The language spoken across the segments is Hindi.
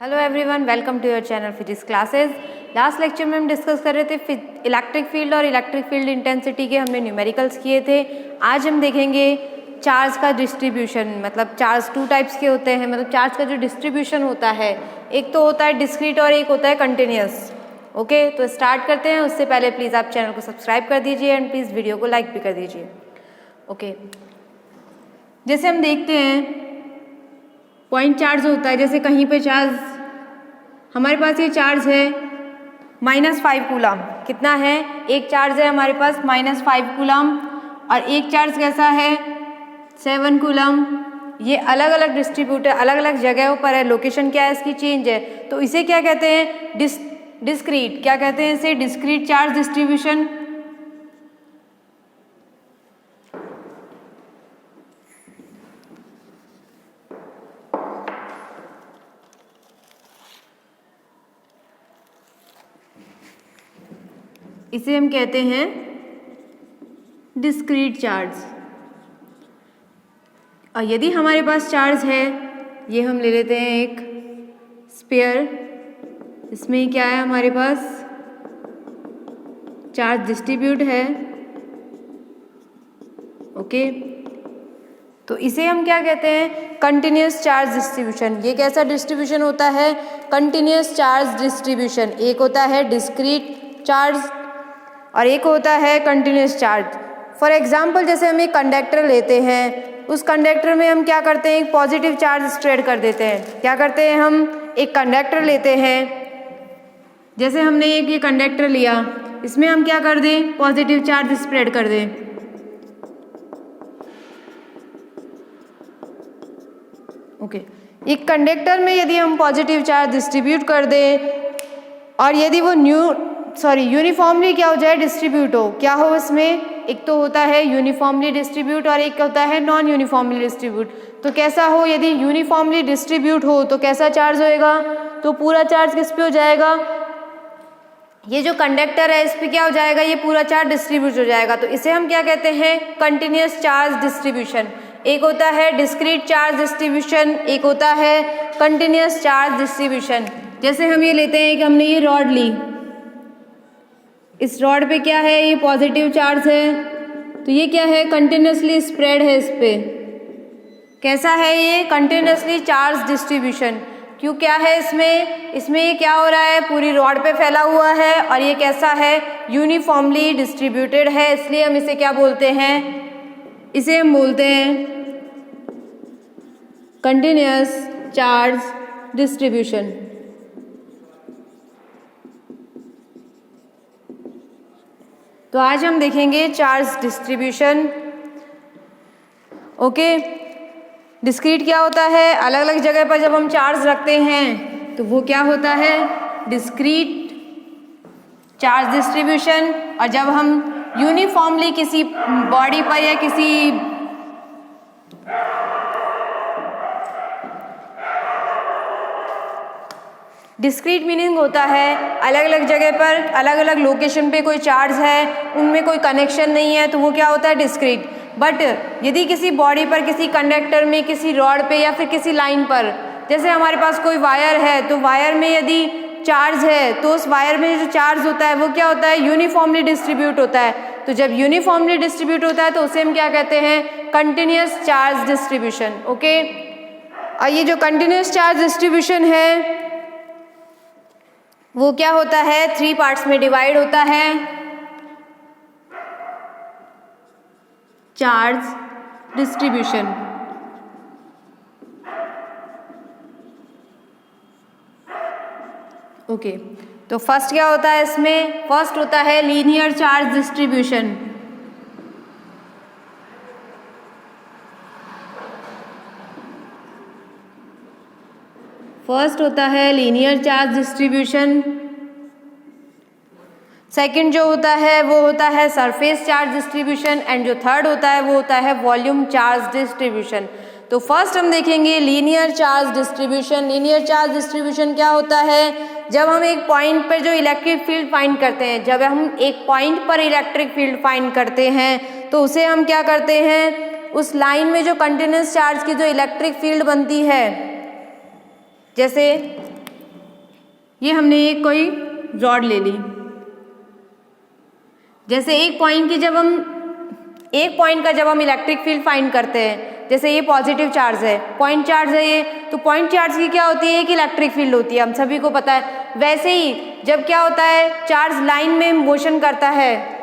Hello everyone, welcome to your channel physics classes. Last lecture में हम डिस्कस कर रहे थे इलेक्ट्रिक फील्ड और इलेक्ट्रिक फील्ड इंटेंसिटी के हमने न्यूमेरिकल्स किए थे। आज हम देखेंगे चार्ज का डिस्ट्रीब्यूशन, मतलब चार्ज टू टाइप्स के होते हैं, मतलब चार्ज का जो डिस्ट्रीब्यूशन होता है, एक तो होता है डिस्क्रीट और एक होता है कंटिन्यूस। ओके, तो स्टार्ट करते हैं। उससे पहले प्लीज़ आप चैनल को सब्सक्राइब कर दीजिए एंड प्लीज़ वीडियो को लाइक भी कर दीजिए। ओके, जैसे हम देखते हैं पॉइंट चार्ज होता है, जैसे कहीं पे चार्ज हमारे पास ये चार्ज है -5 कूलम। कितना है? एक चार्ज है हमारे पास -5 कूलम और एक चार्ज कैसा है 7 कूलम। ये अलग अलग डिस्ट्रीब्यूट है, अलग अलग जगहों पर है, लोकेशन क्या है इसकी चेंज है। तो इसे क्या कहते हैं? डिस्क्रीट। क्या कहते हैं इसे? Discrete charge distribution. इसे हम कहते हैं डिस्क्रीट चार्ज। और यदि हमारे पास चार्ज है, ये हम ले लेते हैं एक स्फीयर, इसमें क्या है हमारे पास चार्ज डिस्ट्रीब्यूट है। ओके, तो इसे हम क्या कहते हैं? Continuous charge distribution. ये कैसा डिस्ट्रीब्यूशन होता है? Continuous charge distribution. एक होता है डिस्क्रीट चार्ज और एक होता है कंटिन्यूस चार्ज। फॉर एग्जाम्पल, जैसे हम एक कंडक्टर लेते हैं, उस कंडक्टर में हम क्या करते हैं? एक पॉजिटिव चार्ज स्प्रेड कर देते हैं। क्या करते हैं? हम एक कंडक्टर लेते हैं, जैसे हमने एक ये कंडक्टर लिया, इसमें हम क्या कर दें? पॉजिटिव चार्ज स्प्रेड कर दें। ओके, एक कंडक्टर में यदि हम पॉजिटिव चार्ज डिस्ट्रीब्यूट कर दें और यदि वो यूनिफॉर्मली क्या हो जाए? डिस्ट्रीब्यूट हो। क्या हो इसमें? एक तो होता है यूनिफॉर्मली डिस्ट्रीब्यूट और एक होता है नॉन यूनिफॉर्मली डिस्ट्रीब्यूट। तो कैसा हो? यदि यूनिफॉर्मली डिस्ट्रीब्यूट हो तो कैसा चार्ज होएगा? तो पूरा चार्ज किस पे हो जाएगा? ये जो कंडक्टर है इस पे क्या हो जाएगा? ये पूरा चार्ज डिस्ट्रीब्यूट हो जाएगा। तो इसे हम क्या कहते हैं? Continuous charge distribution. एक होता है डिस्क्रीट चार्ज डिस्ट्रीब्यूशन, एक होता है कंटिन्यूस चार्ज डिस्ट्रीब्यूशन। जैसे हम ये लेते हैं कि हमने ये रॉड ली, इस रॉड पे क्या है? ये पॉजिटिव चार्ज है, तो ये क्या है? कंटिन्यूसली स्प्रेड है इस पे। कैसा है ये? Continuously charge distribution. क्यों, क्या है इसमें ये क्या हो रहा है? पूरी रॉड पे फैला हुआ है और ये कैसा है? यूनिफॉर्मली डिस्ट्रीब्यूटेड है, इसलिए हम इसे क्या बोलते हैं? इसे हम बोलते हैं कंटिन्यूस चार्ज डिस्ट्रीब्यूशन। तो आज हम देखेंगे चार्ज डिस्ट्रीब्यूशन। ओके, डिस्क्रीट क्या होता है? अलग अलग जगह पर जब हम चार्ज रखते हैं तो वो क्या होता है? Discrete charge distribution. और जब हम यूनिफॉर्मली किसी बॉडी पर या किसी डिस्क्रीट मीनिंग होता है अलग अलग जगह पर, अलग अलग लोकेशन पे कोई चार्ज है, उनमें कोई कनेक्शन नहीं है, तो वो क्या होता है? डिस्क्रीट। बट यदि किसी बॉडी पर, किसी कंडक्टर में, किसी रॉड पे या फिर किसी लाइन पर, जैसे हमारे पास कोई वायर है, तो वायर में यदि चार्ज है तो उस वायर में जो चार्ज होता है वो क्या होता है? यूनिफॉर्मली डिस्ट्रीब्यूट होता है। तो जब यूनिफॉर्मली डिस्ट्रीब्यूट होता है तो उसे हम क्या कहते हैं? Continuous charge distribution. ओके, और ये जो कंटिन्यूस चार्ज डिस्ट्रीब्यूशन है वो क्या होता है? 3 पार्ट्स में डिवाइड होता है। Charge distribution. ओके, तो फर्स्ट क्या होता है इसमें? फर्स्ट होता है लीनियर चार्ज डिस्ट्रीब्यूशन। फर्स्ट होता है लीनियर चार्ज डिस्ट्रीब्यूशन। सेकंड जो होता है वो होता है सरफेस चार्ज डिस्ट्रीब्यूशन एंड जो थर्ड होता है वो होता है वॉल्यूम चार्ज डिस्ट्रीब्यूशन। तो फर्स्ट हम देखेंगे linear charge distribution. Linear charge distribution क्या होता है? जब हम एक पॉइंट पर जो इलेक्ट्रिक फील्ड फाइंड करते हैं, जब हम एक पॉइंट पर इलेक्ट्रिक फील्ड फाइंड करते हैं तो उसे हम क्या करते हैं? उस लाइन में जो कंटिन्यूस चार्ज की जो इलेक्ट्रिक फील्ड बनती है, जैसे ये हमने एक कोई रॉड ले ली, जैसे एक पॉइंट का जब हम इलेक्ट्रिक फील्ड फाइंड करते हैं, जैसे ये पॉजिटिव चार्ज है, पॉइंट चार्ज है ये, तो पॉइंट चार्ज की क्या होती है, एक इलेक्ट्रिक फील्ड होती है, हम सभी को पता है। वैसे ही जब क्या होता है, चार्ज लाइन में मोशन करता है,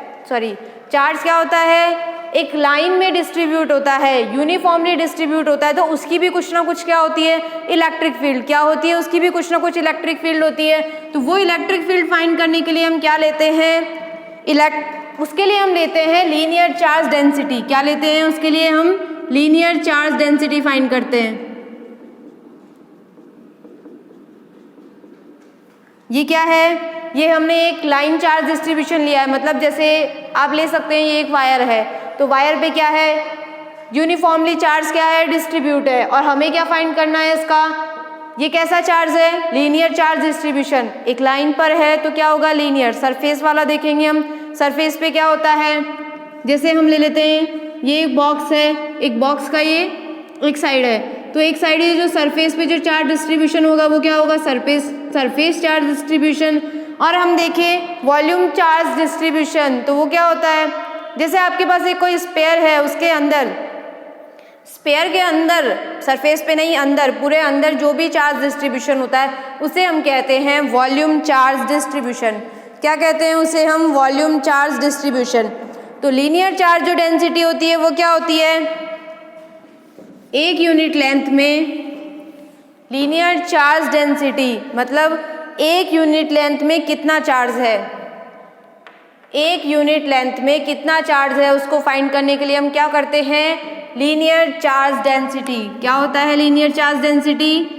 चार्ज क्या होता है, एक लाइन में डिस्ट्रीब्यूट होता है, यूनिफॉर्मली डिस्ट्रीब्यूट होता है, तो उसकी भी कुछ ना कुछ क्या होती है, इलेक्ट्रिक फील्ड क्या होती है, उसकी भी कुछ ना कुछ इलेक्ट्रिक फील्ड होती है। तो वो इलेक्ट्रिक फील्ड फाइंड करने के लिए हम क्या लेते हैं, उसके लिए हम लेते हैं लीनियर चार्ज डेंसिटी। क्या लेते हैं, उसके लिए हम लीनियर चार्ज डेंसिटी फाइंड करते हैं। ये क्या है, ये हमने एक लाइन चार्ज डिस्ट्रीब्यूशन लिया है, मतलब जैसे आप ले सकते हैं ये एक वायर है, तो वायर पे क्या है, यूनिफॉर्मली चार्ज क्या है, डिस्ट्रीब्यूट है, और हमें क्या फाइंड करना है इसका, ये कैसा चार्ज है, लीनियर चार्ज डिस्ट्रीब्यूशन। एक लाइन पर है तो क्या होगा, लीनियर। सरफेस वाला देखेंगे हम, सरफेस पे क्या होता है, जैसे हम ले लेते हैं ये एक बॉक्स है, एक बॉक्स का ये एक साइड है, तो एक साइड ये जो सरफेस पे जो चार्ज डिस्ट्रीब्यूशन होगा वो क्या होगा, सरफेस चार्ज डिस्ट्रीब्यूशन। और हम देखें वॉल्यूम चार्ज डिस्ट्रीब्यूशन, तो वो क्या होता है, जैसे आपके पास एक कोई स्पेयर है, उसके अंदर, स्पेयर के अंदर, सरफेस पे नहीं, अंदर, पूरे अंदर जो भी चार्ज डिस्ट्रीब्यूशन होता है उसे हम कहते हैं वॉल्यूम चार्ज डिस्ट्रीब्यूशन। क्या कहते हैं उसे हम, वॉल्यूम चार्ज डिस्ट्रीब्यूशन। तो लीनियर चार्ज जो डेंसिटी होती है वो क्या होती है, एक यूनिट लेंथ में लीनियर चार्ज डेंसिटी, मतलब एक यूनिट लेंथ में कितना चार्ज है, एक यूनिट लेंथ में कितना चार्ज है, उसको फाइंड करने के लिए हम क्या करते हैं, लीनियर चार्ज डेंसिटी। क्या होता है linear charge density,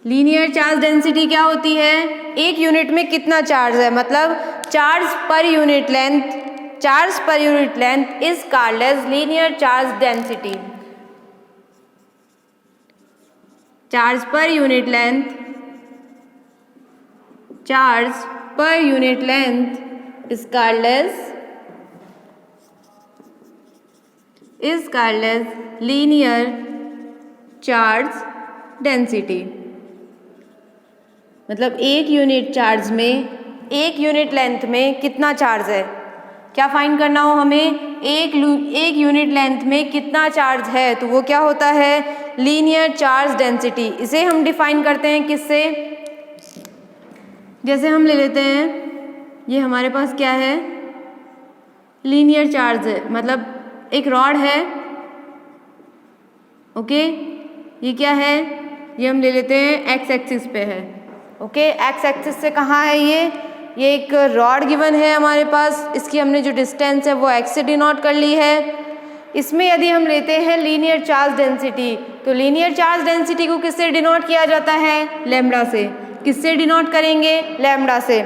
linear charge density क्या होती है, एक यूनिट में कितना चार्ज है, मतलब charge per unit length is called as linear charge density. Charge per unit length is called as linear charge density। मतलब एक यूनिट चार्ज में, एक यूनिट लेंथ में कितना चार्ज है, क्या फाइंड करना हो हमें, एक यूनिट लेंथ में कितना चार्ज है, तो वो क्या होता है, लीनियर चार्ज डेंसिटी। इसे हम डिफाइन करते हैं किससे, जैसे हम ले लेते हैं ये हमारे पास क्या है, लीनियर चार्ज है, मतलब एक रॉड है, ओके, ये क्या है, ये हम ले लेते हैं एक्स एक्सिस पे है, ओके, एक्स एक्सिस से कहाँ है ये एक रॉड गिवन है हमारे पास, इसकी हमने जो डिस्टेंस है वो एक्स से डिनोट कर ली है। इसमें यदि हम लेते हैं लीनियर चार्ज डेंसिटी, तो लीनियर चार्ज डेंसिटी को किससे डिनोट किया जाता है, लैम्बडा से। किससे डिनोट करेंगे, लैम्बडा से।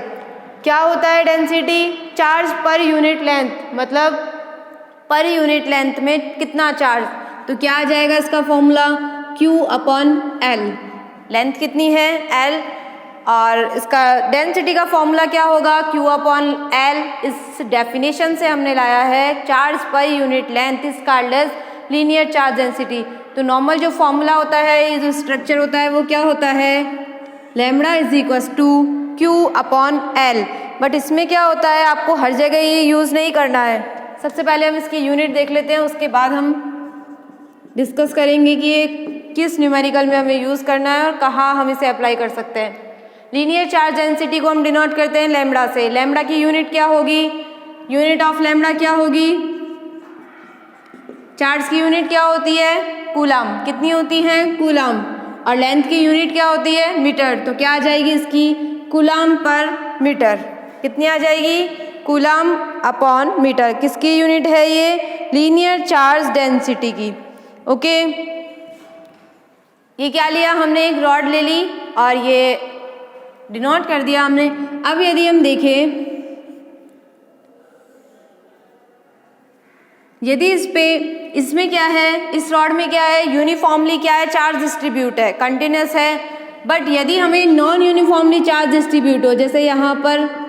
क्या होता है density, charge per unit length, मतलब पर यूनिट लेंथ में कितना चार्ज, तो क्या आ जाएगा इसका फॉर्मूला, Q/L। लेंथ कितनी है, L, और इसका डेंसिटी का फॉर्मूला क्या होगा, Q/L। इस डेफिनेशन से हमने लाया है, charge per unit length is called as linear charge density. तो नॉर्मल जो फॉर्मूला होता है, ये जो स्ट्रक्चर होता है वो क्या होता है, lambda is equals to Q/L। But इसमें क्या होता है, आपको हर जगह ये यूज़ नहीं करना है। सबसे पहले हम इसकी यूनिट देख लेते हैं, उसके बाद हम डिस्कस करेंगे कि ये किस न्यूमेरिकल में हमें यूज़ करना है और कहाँ हम इसे अप्लाई कर सकते हैं। लीनियर चार्ज डेंसिटी को हम डिनोट करते हैं लैम्बडा से। लैम्बडा की यूनिट क्या होगी, यूनिट ऑफ लैम्बडा क्या होगी, चार्ज की यूनिट क्या होती है, कूलम। कितनी होती है, कूलम। और लेंथ की यूनिट क्या होती है, मीटर। तो क्या आ जाएगी इसकी, कूलम पर मीटर। कितनी आ जाएगी, कूलम अपॉन मीटर। किसकी यूनिट है ये, लीनियर चार्ज डेंसिटी की। ओके, ये क्या लिया हमने, एक रॉड ले ली और ये डिनोट कर दिया हमने। अब यदि हम देखें, यदि इसमें क्या है, इस रॉड में क्या है, यूनिफॉर्मली क्या है, चार्ज डिस्ट्रीब्यूट है, कंटिन्यूस है। बट यदि हमें नॉन यूनिफॉर्मली चार्ज डिस्ट्रीब्यूट हो, जैसे यहाँ पर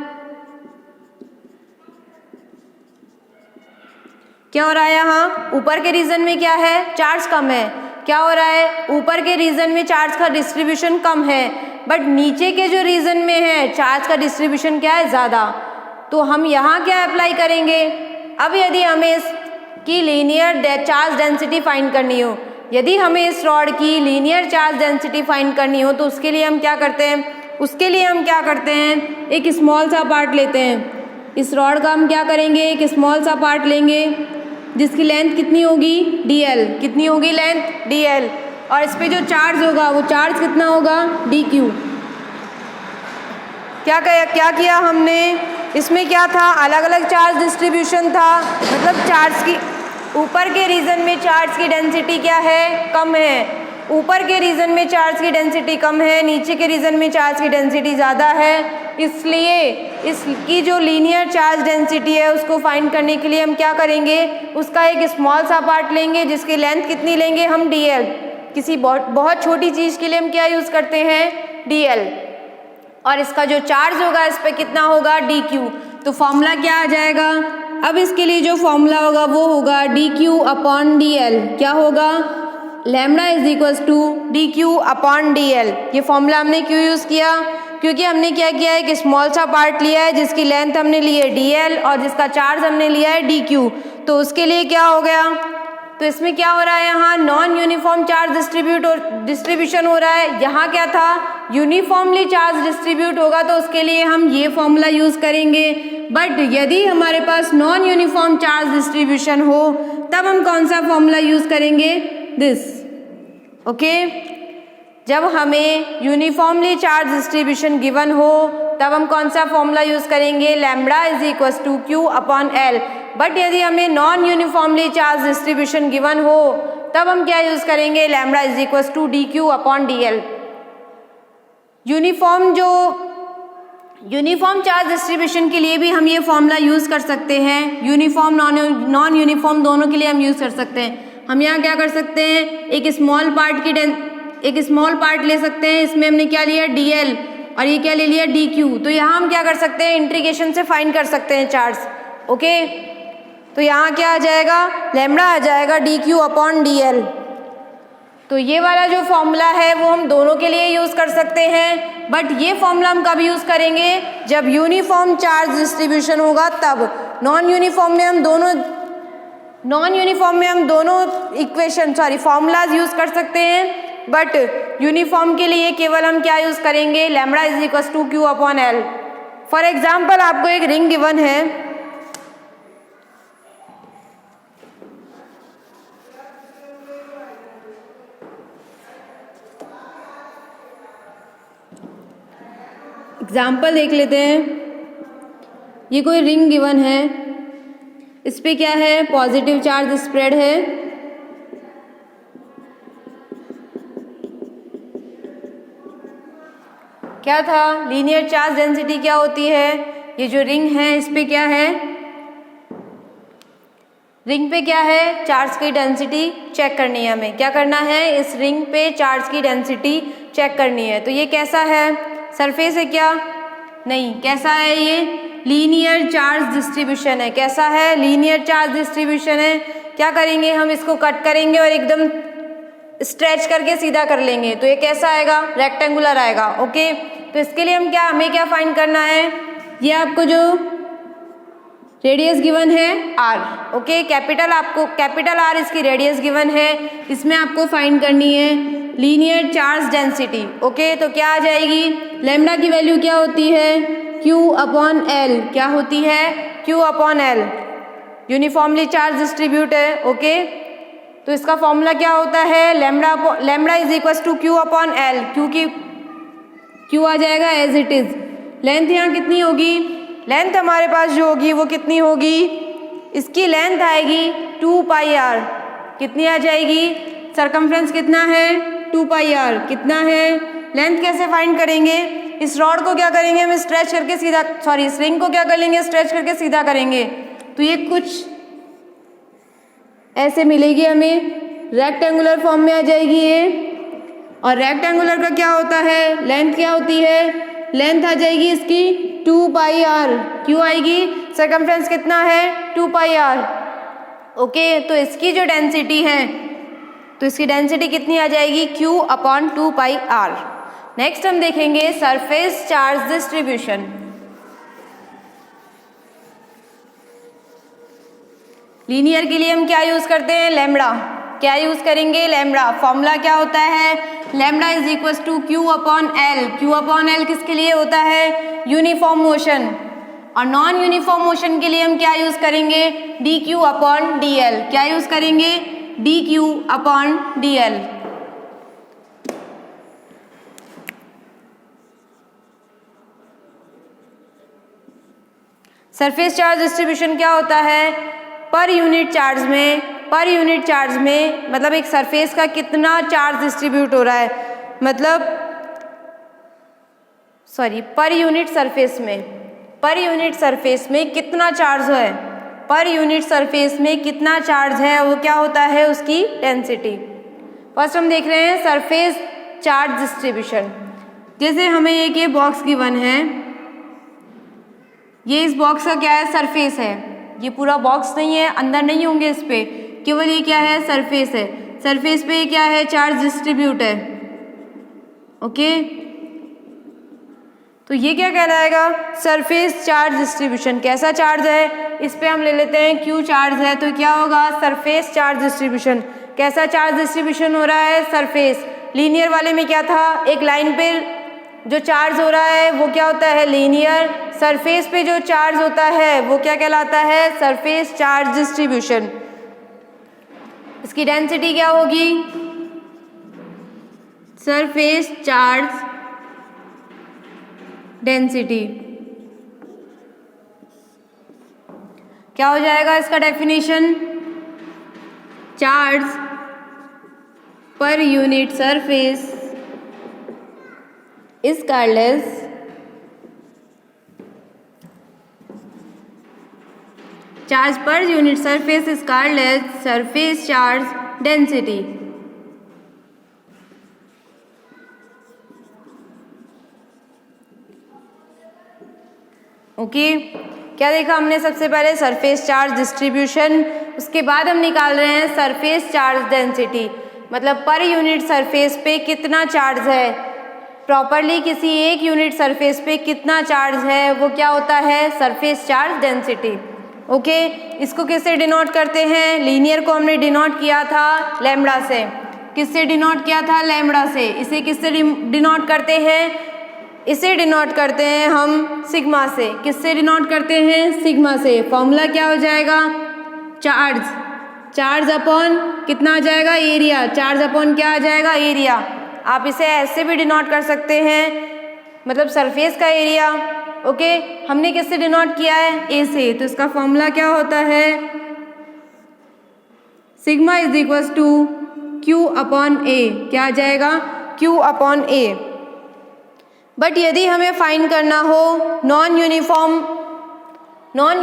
क्या हो रहा है यहाँ, ऊपर के रीजन में क्या है, चार्ज कम है। क्या हो रहा है, ऊपर के रीजन में चार्ज का डिस्ट्रीब्यूशन कम है, बट नीचे के जो रीजन में है चार्ज का डिस्ट्रीब्यूशन क्या है, ज़्यादा। तो हम यहाँ क्या अप्लाई करेंगे, अब यदि हमें इसकी लीनियर चार्ज डेंसिटी फाइंड करनी हो, यदि हमें इस रॉड की लीनियर चार्ज डेंसिटी फाइंड करनी हो तो उसके लिए हम क्या करते हैं, एक स्मॉल सा पार्ट लेते हैं। इस रॉड का हम क्या करेंगे, एक स्मॉल सा पार्ट लेंगे जिसकी लेंथ कितनी होगी, dl, कितनी होगी लेंथ, dl, और इस पे जो चार्ज होगा वो चार्ज कितना होगा, dq। क्या किया हमने, इसमें क्या था, अलग अलग चार्ज डिस्ट्रीब्यूशन था, मतलब चार्ज की ऊपर के रीजन में चार्ज की डेंसिटी क्या है, कम है। ऊपर के रीजन में चार्ज की डेंसिटी कम है, नीचे के रीजन में चार्ज की डेंसिटी ज़्यादा है। इसलिए इसकी जो लीनियर चार्ज डेंसिटी है उसको फाइंड करने के लिए हम क्या करेंगे, उसका एक स्मॉल सा पार्ट लेंगे जिसकी लेंथ कितनी लेंगे हम, dl। किसी बहुत छोटी चीज़ के लिए हम क्या यूज़ करते हैं, dl, और इसका जो चार्ज होगा इस पर कितना होगा, dq। तो फॉर्मूला क्या आ जाएगा, अब इसके लिए जो फॉर्मूला होगा वो होगा dq अपॉन dl। क्या होगा, lambda is equals to dq upon dl। ये फॉर्मूला हमने क्यों यूज़ किया, क्योंकि हमने क्या किया है, एक स्मॉल सा पार्ट लिया है जिसकी लेंथ हमने ली है dl और जिसका चार्ज हमने लिया है dq। तो उसके लिए क्या हो गया, तो इसमें क्या हो रहा है, यहाँ नॉन यूनिफॉर्म चार्ज डिस्ट्रीब्यूशन हो रहा है। यहाँ क्या था, यूनिफॉर्मली चार्ज डिस्ट्रीब्यूट होगा तो उसके लिए हम ये फॉर्मूला यूज़ करेंगे। बट यदि हमारे पास नॉन यूनिफॉर्म चार्ज डिस्ट्रीब्यूशन हो तब हम कौन सा फॉर्मूला यूज़ करेंगे, दिस। ओके, जब हमें यूनिफॉर्मली चार्ज डिस्ट्रीब्यूशन गिवन हो तब हम कौन सा फॉर्मूला यूज़ करेंगे, lambda is equals to q upon l। But यदि हमें non uniformly charge distribution given हो तब हम क्या यूज़ करेंगे, lambda is equals to dq upon dl। Uniform charge distribution के लिए भी हम ये फॉर्मूला यूज़ कर सकते हैं, यूनिफॉर्म नॉन यूनिफॉर्म दोनों के लिए हम यूज़ कर सकते हैं। हम यहाँ क्या कर सकते हैं, एक स्मॉल पार्ट ले सकते हैं, इसमें हमने क्या लिया, dl, और ये क्या ले लिया, dq। तो यहाँ हम क्या कर सकते हैं, इंटीग्रेशन से फाइंड कर सकते हैं चार्ज। ओके, तो यहाँ क्या आ जाएगा, लैम्डा आ जाएगा dq अपॉन dl। तो ये वाला जो फॉर्मूला है वो हम दोनों के लिए यूज़ कर सकते हैं, बट ये फॉर्मूला हम कब यूज़ करेंगे, जब यूनिफॉर्म चार्ज डिस्ट्रीब्यूशन होगा तब। नॉन यूनिफॉर्म में हम दोनों फॉर्मूलाज यूज़ कर सकते हैं, बट यूनिफॉर्म के लिए केवल हम क्या यूज़ करेंगे, lambda is equals to q upon l। For example आपको एक रिंग गिवन है, एग्जाम्पल देख लेते हैं। ये कोई रिंग गिवन है, इस पे क्या है, पॉजिटिव चार्ज स्प्रेड है, क्या था, लीनियर चार्ज डेंसिटी क्या होती है, ये जो रिंग है इस पे क्या है, रिंग पे क्या है, चार्ज की डेंसिटी चेक करनी है। हमें क्या करना है, इस रिंग पे चार्ज की डेंसिटी चेक करनी है। तो ये कैसा है, सरफेस है क्या, नहीं, कैसा है, ये लीनियर चार्ज डिस्ट्रीब्यूशन है। कैसा है, लीनियर चार्ज डिस्ट्रीब्यूशन है। क्या करेंगे, हम इसको कट करेंगे और एकदम स्ट्रेच करके सीधा कर लेंगे तो ये कैसा आएगा, रेक्टेंगुलर आएगा। ओके, तो इसके लिए हमें क्या फाइंड करना है, ये आपको जो रेडियस गिवन है r, ओके, कैपिटल R इसकी रेडियस गिवन है, इसमें आपको फाइंड करनी है लीनियर चार्ज डेंसिटी। ओके, तो क्या आ जाएगी, लैम्डा की वैल्यू क्या होती है, q अपॉन l। क्या होती है, q upon l, uniformly charge distribute है। ओके, तो इसका फॉर्मूला क्या होता है, lambda is equals to q upon l, क्योंकि q आ जाएगा एज इट इज। लेंथ यहाँ कितनी होगी, लेंथ हमारे पास जो होगी वो कितनी होगी, इसकी लेंथ आएगी 2 पाई r। कितनी आ जाएगी, सरकमफ्रेंस कितना है, 2 पाई r। कितना है, लेंथ कैसे फाइंड करेंगे, इस रॉड को क्या करेंगे हम स्ट्रेच करके सीधा, इस रिंग को क्या कर लेंगे, स्ट्रेच करके सीधा करेंगे तो ये कुछ ऐसे मिलेगी, हमें रेक्टेंगुलर फॉर्म में आ जाएगी ये। और रेक्टेंगुलर का क्या होता है, लेंथ क्या होती है, लेंथ आ जाएगी इसकी 2 पाई r। क्यों आएगी, सरकमफ्रेंस कितना है, 2 पाई r। ओके, तो इसकी जो डेंसिटी है, तो इसकी डेंसिटी कितनी आ जाएगी, Q/2πr। नेक्स्ट हम देखेंगे सरफेस चार्ज डिस्ट्रीब्यूशन। लीनियर के लिए हम क्या यूज करते हैं, लैम्बडा। क्या यूज करेंगे, लैम्बडा। फॉर्मूला क्या होता है, lambda is equal to Q/L। Q/L किसके लिए होता है, यूनिफॉर्म मोशन। और नॉन यूनिफॉर्म मोशन के लिए हम क्या यूज करेंगे, dQ/dl। क्या यूज करेंगे, dQ/dl। सरफेस चार्ज डिस्ट्रीब्यूशन क्या होता है, पर यूनिट चार्ज में मतलब एक सरफेस का कितना चार्ज डिस्ट्रीब्यूट हो रहा है, मतलब पर यूनिट सरफेस में कितना चार्ज है, पर यूनिट सरफेस में कितना चार्ज है, वो क्या होता है, उसकी डेंसिटी। फर्स्ट हम देख रहे हैं सरफेस चार्ज डिस्ट्रीब्यूशन। जैसे हमें एक ये बॉक्स गिवन है, ये इस बॉक्स का क्या है, सरफेस है। ये पूरा बॉक्स नहीं है, अंदर नहीं होंगे इस पे, केवल ये क्या है, सरफेस है। सरफेस पे क्या है, चार्ज डिस्ट्रीब्यूट है। ओके, तो ये क्या कहलाएगा, सरफेस चार्ज डिस्ट्रीब्यूशन। कैसा चार्ज है, इस पे हम ले लेते हैं Q चार्ज है, तो क्या होगा, सरफेस चार्ज डिस्ट्रीब्यूशन। कैसा चार्ज डिस्ट्रीब्यूशन हो रहा है, सरफेस। लीनियर वाले में क्या था, एक लाइन पे जो चार्ज हो रहा है वो क्या होता है, लीनियर। सरफेस पे जो चार्ज होता है वो क्या कहलाता है, सरफेस चार्ज डिस्ट्रीब्यूशन। इसकी डेंसिटी क्या होगी, सरफेस चार्ज डेंसिटी। क्या हो जाएगा इसका definition, charge per unit surface is called as charge per unit surface is called as surface charge density। Okay, क्या देखा हमने, सबसे पहले सरफेस चार्ज डिस्ट्रीब्यूशन, उसके बाद हम निकाल रहे हैं सरफेस चार्ज डेंसिटी, मतलब पर यूनिट सरफेस पे कितना चार्ज है, प्रॉपरली किसी एक यूनिट सरफेस पे कितना चार्ज है, वो क्या होता है, सरफेस चार्ज डेंसिटी। ओके, इसको किससे डिनोट करते हैं, लीनियर को हमने डिनोट किया था लैम्बडा से। किससे डिनोट किया था, लैम्बडा से। इसे किससे डिनोट करते हैं, इसे डिनोट करते हैं हम सिग्मा से। किससे डिनोट करते हैं, सिग्मा से। फॉर्मूला क्या हो जाएगा, चार्ज अपॉन कितना आ जाएगा, एरिया। चार्ज अपॉन क्या आ जाएगा, एरिया। आप इसे ऐसे भी डिनोट कर सकते हैं, मतलब सरफेस का एरिया। ओके, हमने किससे डिनोट किया है, ए से, तो इसका फॉर्मूला क्या होता है, sigma is equal to Q/A। क्या आ जाएगा, Q/A। बट यदि हमें फाइंड करना हो नॉन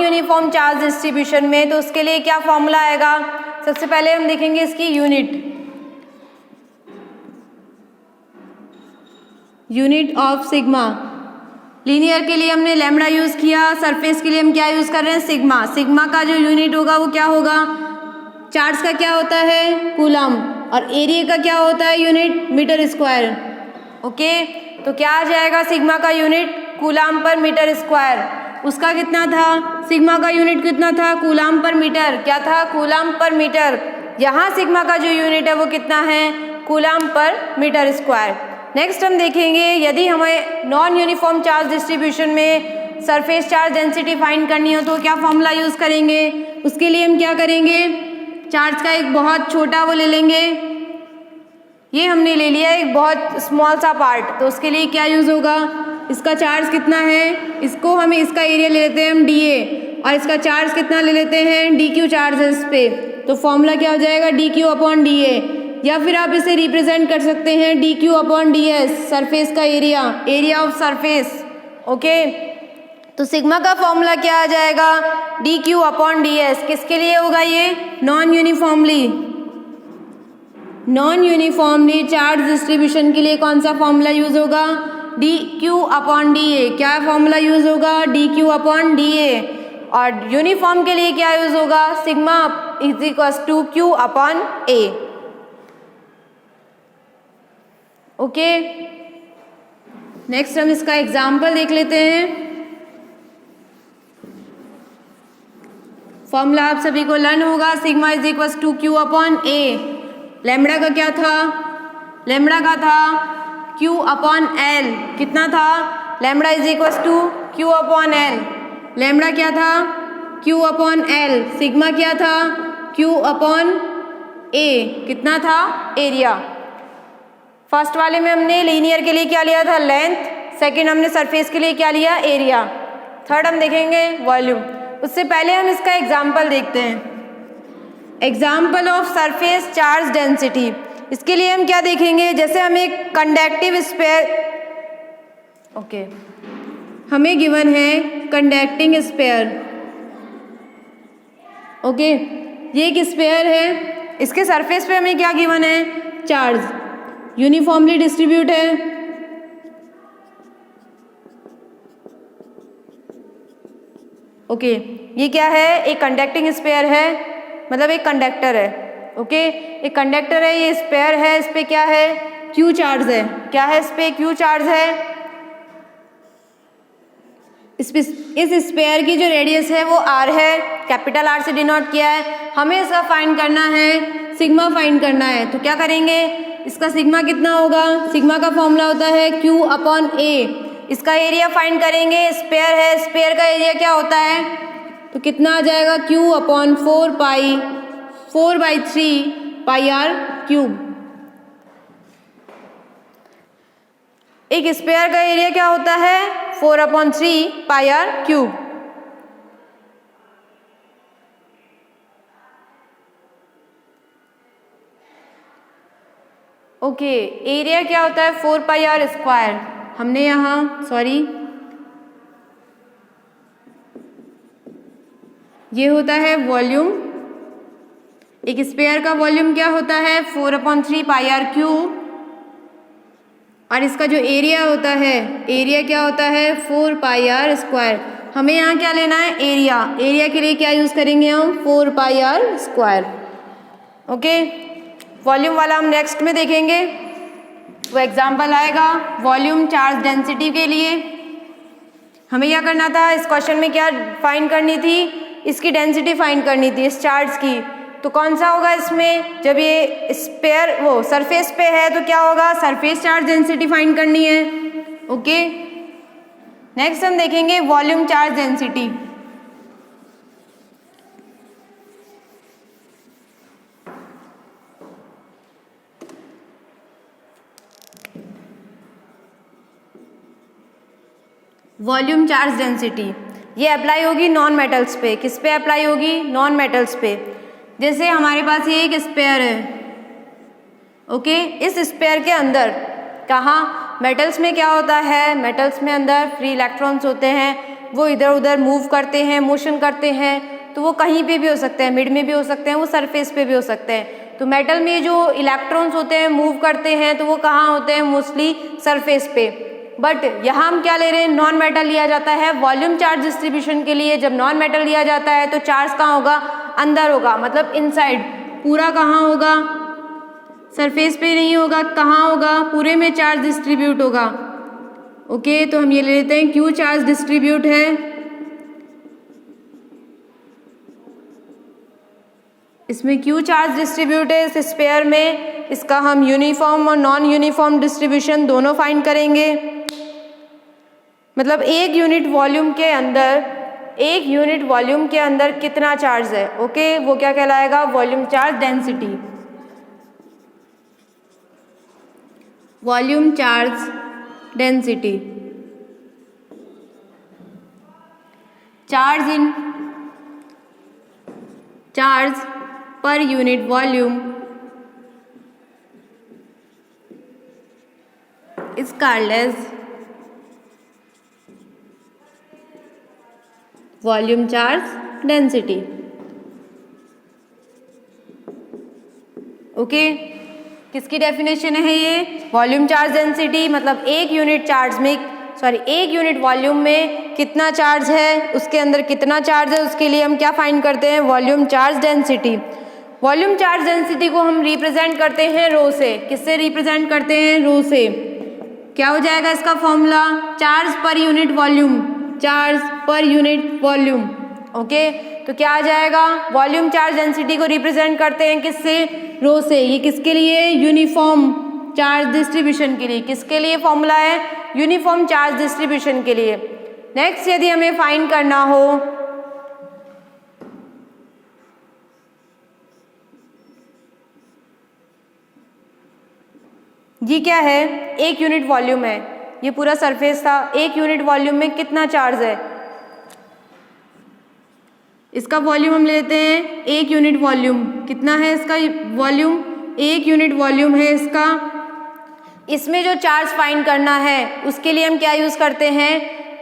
यूनिफॉर्म चार्ज डिस्ट्रीब्यूशन में, तो उसके लिए क्या फॉर्मूला आएगा, सबसे पहले हम देखेंगे इसकी यूनिट ऑफ सिग्मा। लीनियर के लिए हमने लैम्बडा यूज किया, सरफेस के लिए हम क्या यूज कर रहे हैं, सिग्मा। सिग्मा का जो यूनिट होगा वो क्या होगा, चार्ज का क्या होता है, कूलम, और एरिया का क्या होता है, यूनिट, मीटर स्क्वायर। ओके, तो क्या आ जाएगा, सिग्मा का unit coulomb per meter square. उसका कितना था, सिग्मा का यूनिट कितना था, कूलम पर मीटर। क्या था, कूलम पर मीटर। यहाँ सिग्मा का जो यूनिट है वो कितना है, coulomb per meter square. Next हम देखेंगे, यदि हमें नॉन यूनिफॉर्म चार्ज डिस्ट्रीब्यूशन में सरफेस चार्ज डेंसिटी फाइंड करनी हो तो क्या फॉर्मूला यूज करेंगे। उसके लिए हम क्या करेंगे, चार्ज का एक बहुत छोटा वो ले लेंगे, ये हमने ले लिया एक बहुत स्मॉल सा पार्ट, तो उसके लिए क्या यूज होगा, इसका चार्ज कितना है, इसको हम इसका एरिया ले लेते हैं हम dA, और इसका चार्ज कितना ले लेते हैं, dQ चार्ज है इस पे, तो फॉर्मूला क्या हो जाएगा, dQ/dA। या फिर आप इसे रिप्रेजेंट कर सकते हैं dQ/ds, सरफेस का एरिया ऑफ सरफेस। ओके, तो सिग्मा का फॉर्मूला क्या आ जाएगा, dQ/ds। किसके लिए होगा ये, नॉन यूनिफॉर्मली चार्ज डिस्ट्रीब्यूशन के लिए कौन सा फॉर्मूला यूज होगा, dQ/dA। क्या फॉर्मूला यूज होगा, dQ/dA। और यूनिफॉर्म के लिए क्या यूज होगा, sigma is equal to Q upon A. Okay, next हम इसका एग्जाम्पल देख लेते हैं। फॉर्मूला आप सभी को लर्न होगा, sigma is equal to Q upon A. Lambda का क्या था? लैम्बडा का था क्यू अपॉन एल। कितना था? Lambda is equal to Q upon L. Lambda क्या था? Q upon L. सिग्मा क्या था? Q upon A. कितना था? एरिया। फर्स्ट वाले में हमने लीनियर के लिए क्या लिया था? लेंथ। सेकंड हमने सरफेस के लिए क्या लिया? एरिया। थर्ड हम देखेंगे वॉल्यूम। उससे पहले हम इसका एग्जाम्पल देखते हैं। Example of surface charge density. इसके लिए हम क्या देखेंगे? जैसे हम एक कंडक्टिव स्फीयर, ओके, हमें गिवन है कंडक्टिंग स्फीयर। ओके, ये एक स्फीयर है, इसके सरफेस पे हमें क्या गिवन है? चार्ज यूनिफॉर्मली डिस्ट्रीब्यूट है। ओके, ये क्या है? एक कंडक्टिंग स्फीयर है, मतलब एक कंडक्टर है। ओके, एक कंडक्टर है, ये स्फीयर है, इस पे क्या है? क्यू चार्ज है। क्या है? इस पे क्यू चार्ज है। इस स्फीयर की जो रेडियस है वो आर है, कैपिटल आर से डिनोट किया है। हमें इसका फाइंड करना है, सिग्मा फाइंड करना है। तो क्या करेंगे? इसका सिग्मा कितना होगा? सिग्मा का फॉर्मूला होता है क्यू अपॉन ए। इसका एरिया फाइंड करेंगे, स्फीयर है, स्फीयर का एरिया क्या होता है? तो कितना आ जाएगा? Q upon 4/3 pi r cube. एक स्फीयर का एरिया क्या होता है? 4/3 pi r cube. Okay, area क्या होता है? 4 पाई आर स्क्वायर। हमने यहाँ ये होता है वॉल्यूम। एक स्फीयर का वॉल्यूम क्या होता है? 4/3 पाई आर क्यूब। और इसका जो एरिया होता है, एरिया क्या होता है? 4 पाई आर स्क्वायर। हमें यहाँ क्या लेना है? एरिया। एरिया के लिए क्या यूज करेंगे हम? 4 पाई आर स्क्वायर। ओके, वॉल्यूम वाला हम नेक्स्ट में देखेंगे, वो एग्जाम्पल आएगा वॉल्यूम चार्ज डेंसिटी के लिए। हमें क्या करना था? इस क्वेश्चन में क्या फाइंड करनी थी? इसकी डेंसिटी फाइंड करनी थी, इस चार्ज की। तो कौन सा होगा इसमें? जब ये स्फीयर वो सरफेस पे है तो क्या होगा? सरफेस चार्ज डेंसिटी फाइंड करनी है। ओके, नेक्स्ट हम देखेंगे volume charge density. Volume charge density ये अप्लाई होगी नॉन मेटल्स पे। किस पे अप्लाई होगी? नॉन मेटल्स पे। जैसे हमारे पास ये एक स्फीयर है। ओके, इस स्फीयर के अंदर कहाँ? मेटल्स में क्या होता है? मेटल्स में अंदर फ्री इलेक्ट्रॉन्स होते हैं, वो इधर उधर मूव करते हैं, मोशन करते हैं। तो वो कहीं पे भी हो सकते हैं, मिड में भी हो सकते हैं, वो सरफेस पे भी हो सकते हैं। तो मेटल में जो इलेक्ट्रॉन्स होते हैं, मूव करते हैं, तो वो कहाँ होते हैं? मोस्टली सरफेस पे। बट यहाँ हम क्या ले रहे हैं? नॉन मेटल लिया जाता है वॉल्यूम चार्ज डिस्ट्रीब्यूशन के लिए। जब नॉन मेटल लिया जाता है तो चार्ज कहाँ होगा? अंदर होगा, मतलब इनसाइड। पूरा कहाँ होगा? सरफेस पे नहीं होगा। कहाँ होगा? पूरे में चार्ज डिस्ट्रीब्यूट होगा। ओके, तो हम ये ले लेते हैं क्यू चार्ज डिस्ट्रीब्यूट है। इसमें क्यू चार्ज डिस्ट्रीब्यूट है इस स्फीयर में। इसका हम यूनिफॉर्म और नॉन यूनिफॉर्म डिस्ट्रीब्यूशन दोनों फाइंड करेंगे। मतलब एक यूनिट वॉल्यूम के अंदर कितना चार्ज है। ओके, वो क्या कहलाएगा? Volume charge density. Volume charge density, charge per unit volume is called as volume charge density. Okay, किसकी डेफिनेशन है ये? वॉल्यूम चार्ज डेंसिटी मतलब एक यूनिट वॉल्यूम में कितना चार्ज है, उसके अंदर कितना चार्ज है, उसके लिए हम क्या फाइंड करते हैं, volume charge density. Volume charge density को हम रिप्रेजेंट करते हैं रो से। किससे रिप्रेजेंट करते हैं, रो से। क्या हो जाएगा इसका formula, charge per unit volume, charge per unit volume. Okay, तो क्या आ जाएगा, वॉल्यूम चार्ज डेंसिटी को रिप्रेजेंट करते हैं किससे, रो से। ये किसके लिए, यूनिफॉर्म चार्ज डिस्ट्रीब्यूशन के लिए। किसके लिए फॉर्मूला है, यूनिफॉर्म चार्ज डिस्ट्रीब्यूशन के लिए। नेक्स्ट यदि हमें फाइंड करना हो, ये क्या है, एक यूनिट वॉल्यूम है, ये पूरा सरफेस था, एक यूनिट वॉल्यूम में कितना चार्ज है, इसका वॉल्यूम हम लेते हैं एक यूनिट वॉल्यूम। कितना है इसका वॉल्यूम, एक यूनिट वॉल्यूम है इसका। इसमें जो चार्ज फाइंड करना है उसके लिए हम क्या यूज़ करते हैं,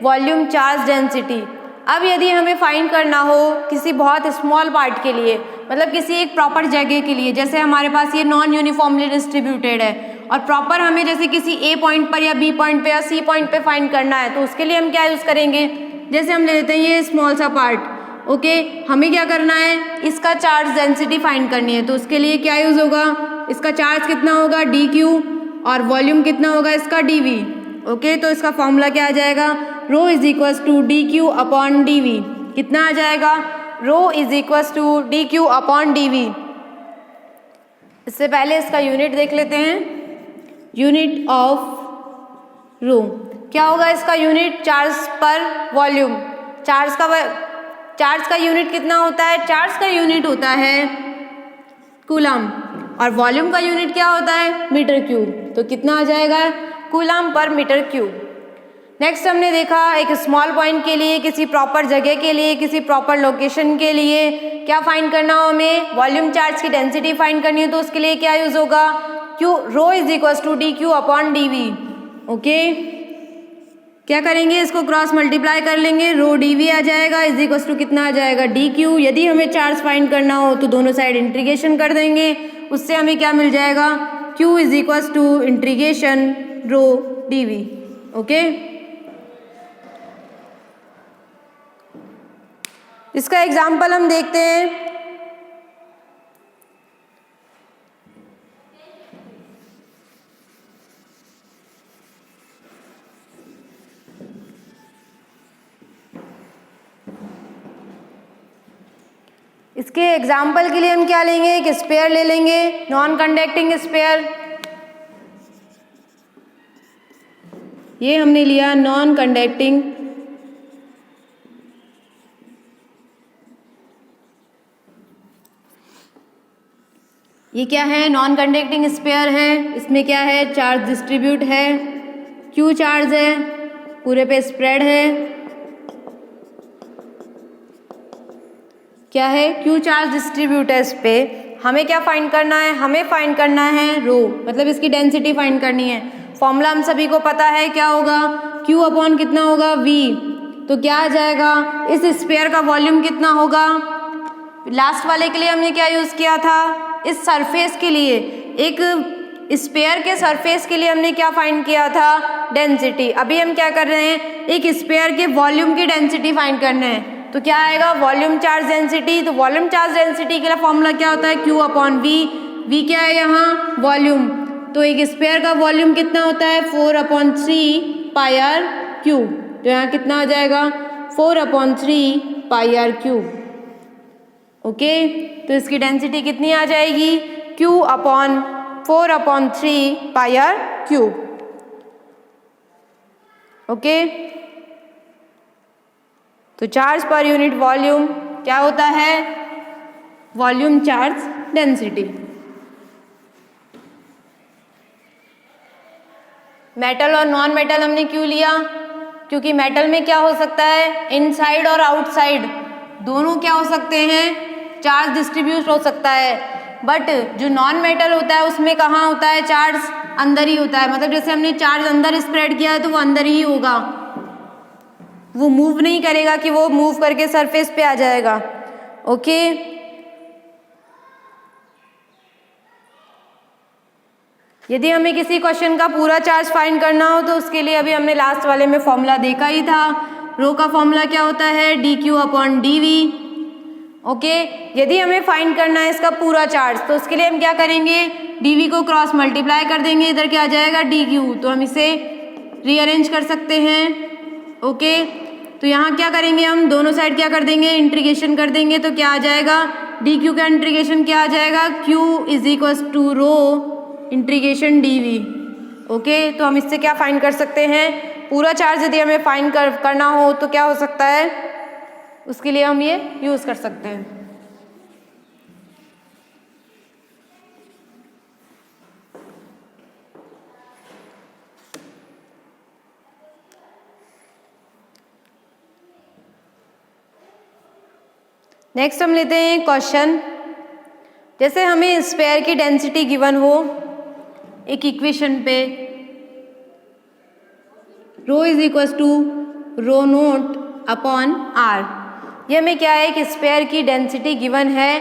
वॉल्यूम चार्ज डेंसिटी। अब यदि हमें फाइंड करना हो किसी बहुत स्मॉल पार्ट के लिए, मतलब किसी एक प्रॉपर जगह के लिए, जैसे हमारे पास ये नॉन यूनिफॉर्मली डिस्ट्रीब्यूटेड है और प्रॉपर हमें जैसे किसी ए पॉइंट पर या बी पॉइंट पे या सी पॉइंट पे फाइंड करना है, तो उसके लिए हम क्या यूज़ करेंगे, जैसे हम ले लेते हैं ये स्मॉल सा पार्ट। ओके, हमें क्या करना है, इसका चार्ज डेंसिटी फाइंड करनी है, तो उसके लिए क्या यूज़ होगा, इसका चार्ज कितना होगा डी क्यू और वॉल्यूम कितना होगा इसका डी वी। ओके, तो इसका फॉर्मूला क्या आ जाएगा, rho is equals to D Q upon D v. कितना आ जाएगा, rho is equals to D Q upon D v. इससे पहले इसका यूनिट देख लेते हैं, यूनिट ऑफ रो क्या होगा, इसका यूनिट चार्ज पर वॉल्यूम। चार्ज का यूनिट कितना होता है, चार्ज का यूनिट होता है कूलम और वॉल्यूम का यूनिट क्या होता है, मीटर क्यूब। तो कितना आ जाएगा, coulomb per metre cube. Next हमने देखा एक स्मॉल पॉइंट के लिए, किसी प्रॉपर जगह के लिए, किसी प्रॉपर लोकेशन के लिए क्या फाइंड करना हो हमें, वॉल्यूम चार्ज की डेंसिटी फाइंड करनी है, तो उसके लिए क्या यूज होगा, Q rho is equals to D Q upon D V. Okay, क्या करेंगे, इसको क्रॉस मल्टीप्लाई कर लेंगे, रो डी वी आ जाएगा इज इक्वल्स टू कितना आ जाएगा, डी क्यू। यदि हमें चार्ज फाइंड करना हो तो दोनों साइड इंटीग्रेशन कर देंगे, उससे हमें क्या मिल जाएगा, Q is equals to integration rho D V. Okay, इसका एग्जाम्पल हम देखते हैं। इसके एग्जाम्पल के लिए हम क्या लेंगे, एक स्पेयर ले लेंगे, नॉन कंडक्टिंग स्पेयर। ये हमने लिया नॉन कंडक्टिंग, ये क्या है, नॉन कंडक्टिंग स्पेयर है। इसमें क्या है, चार्ज डिस्ट्रीब्यूट है, क्यू चार्ज है, पूरे पे स्प्रेड है, क्या है, क्यू चार्ज डिस्ट्रीब्यूट है इस पे। हमें क्या फाइंड करना है, हमें फाइंड करना है रो, मतलब इसकी डेंसिटी फाइंड करनी है। फॉर्मूला हम सभी को पता है, क्या होगा, क्यू अपॉन कितना होगा, वी। तो क्या आ जाएगा, इस स्पेयर का वॉल्यूम कितना होगा, लास्ट वाले के लिए हमने क्या यूज़ किया था, इस सरफेस के लिए, एक स्पेयर के सरफेस के लिए हमने क्या फाइंड किया था, डेंसिटी। अभी हम क्या कर रहे हैं, एक स्पेयर के वॉल्यूम की डेंसिटी फाइंड करना है, तो क्या आएगा, वॉल्यूम चार्ज डेंसिटी। तो वॉल्यूम चार्ज डेंसिटी के लिए फॉर्मूला क्या होता है, क्यू अपॉन वी। वी क्या है यहाँ, वॉल्यूम। तो एक स्पेयर का वॉल्यूम कितना होता है, 4/3 पाई आर क्यूब। तो यहाँ कितना आ जाएगा, 4/3 पाई आर क्यूब। ओके, तो इसकी डेंसिटी कितनी आ जाएगी, Q upon 4/3 pi r cube. Okay, तो चार्ज पर यूनिट वॉल्यूम क्या होता है, वॉल्यूम चार्ज डेंसिटी। मेटल और नॉन मेटल हमने क्यों लिया, क्योंकि मेटल में क्या हो सकता है, इनसाइड और आउटसाइड दोनों क्या हो सकते हैं, चार्ज डिस्ट्रीब्यूट हो सकता है। बट जो नॉन मेटल होता है उसमें कहाँ होता है, चार्ज अंदर ही होता है। मतलब जैसे हमने चार्ज अंदर स्प्रेड किया है तो वो अंदर ही होगा, वो मूव नहीं करेगा कि वो मूव करके सरफेस पे आ जाएगा। ओके, यदि हमें किसी क्वेश्चन का पूरा चार्ज फाइंड करना हो तो उसके लिए अभी हमने लास्ट वाले में फॉर्मूला देखा ही था, रो का फॉर्मूला क्या होता है, dq/dv। ओके, यदि हमें फाइंड करना है इसका पूरा चार्ज तो उसके लिए हम क्या करेंगे, dv को क्रॉस मल्टीप्लाई कर देंगे, इधर क्या आ जाएगा dq, तो हम इसे रीअरेंज कर सकते हैं। ओके, तो यहाँ क्या करेंगे, हम दोनों साइड क्या कर देंगे, इंटीग्रेशन कर देंगे, तो क्या आ जाएगा, dq का इंटीग्रेशन क्या आ जाएगा, q = रो इंटीग्रेशन dv। ओके, तो हम इससे क्या फाइंड कर सकते हैं, पूरा चार्ज यदि हमें फाइंड करना हो तो क्या हो सकता है, उसके लिए हम ये यूज़ कर सकते हैं। नेक्स्ट हम लेते हैं क्वेश्चन। जैसे हमें स्फीयर की डेंसिटी गिवन हो एक इक्वेशन पे, रो = रो नोट अपॉन आर। ये हमें क्या है कि स्फीयर की डेंसिटी गिवन है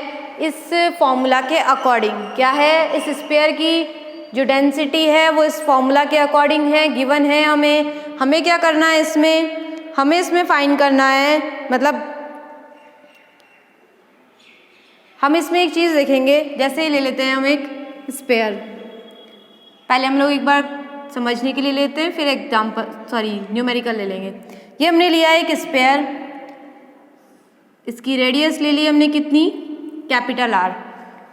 इस फॉर्मूला के अकॉर्डिंग। क्या है, इस स्फीयर की जो डेंसिटी है वो इस फॉर्मूला के अकॉर्डिंग है, गिवन है। हमें क्या करना है, हमें इसमें फाइंड करना है, मतलब हम इसमें एक चीज़ देखेंगे। जैसे ले लेते हैं हम एक स्फीयर, पहले हम लोग एक बार समझने के लिए लेते हैं, फिर न्यूमेरिकल ले लेंगे। ये हमने लिया है एक स्फीयर, इसकी रेडियस ले ली हमने कितनी, कैपिटल आर।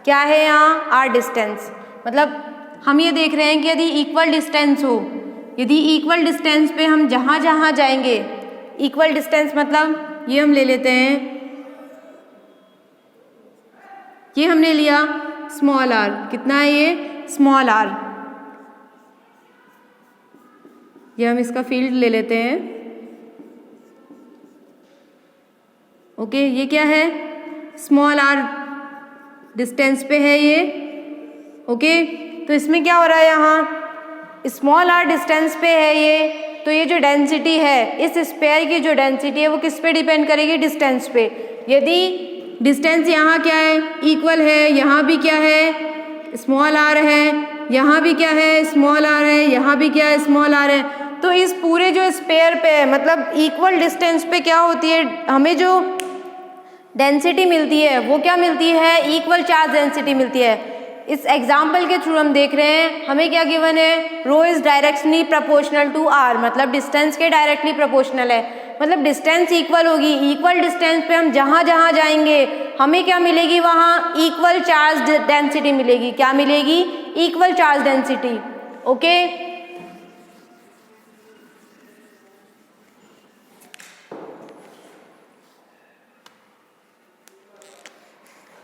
क्या है यहाँ, आर डिस्टेंस। मतलब हम ये देख रहे हैं कि यदि इक्वल डिस्टेंस हो, यदि इक्वल डिस्टेंस पे हम जहाँ जहाँ जाएंगे, इक्वल डिस्टेंस मतलब ये हम ले लेते हैं, ये हमने लिया स्मॉल आर। कितना है ये, स्मॉल आर। ये हम इसका फील्ड ले लेते हैं। ओके, ये क्या है, स्मॉल आर डिस्टेंस पे है ये। ओके, तो इसमें क्या हो रहा है, यहाँ स्मॉल आर डिस्टेंस पे है ये, तो ये जो डेंसिटी है इस स्फीयर की जो डेंसिटी है वो किस पे डिपेंड करेगी, डिस्टेंस पे। यदि डिस्टेंस यहाँ क्या है, इक्वल है, यहाँ भी क्या है, स्मॉल आर है, यहाँ भी क्या है, स्मॉल आर है, यहाँ भी क्या है, स्मॉल आर है, तो इस पूरे जो स्फीयर पे है, मतलब इक्वल डिस्टेंस पे क्या होती है, हमें जो डेंसिटी मिलती है वो क्या मिलती है, इक्वल चार्ज डेंसिटी मिलती है। इस एग्जाम्पल के थ्रू हम देख रहे हैं, हमें क्या गिवन है, rho is directly proportional to r, मतलब डिस्टेंस के डायरेक्टली प्रोपोर्शनल है, मतलब डिस्टेंस इक्वल होगी। इक्वल डिस्टेंस पे हम जहाँ जहाँ जाएंगे हमें क्या मिलेगी, वहाँ इक्वल चार्ज डेंसिटी मिलेगी। क्या मिलेगी, इक्वल चार्ज डेंसिटी। ओके,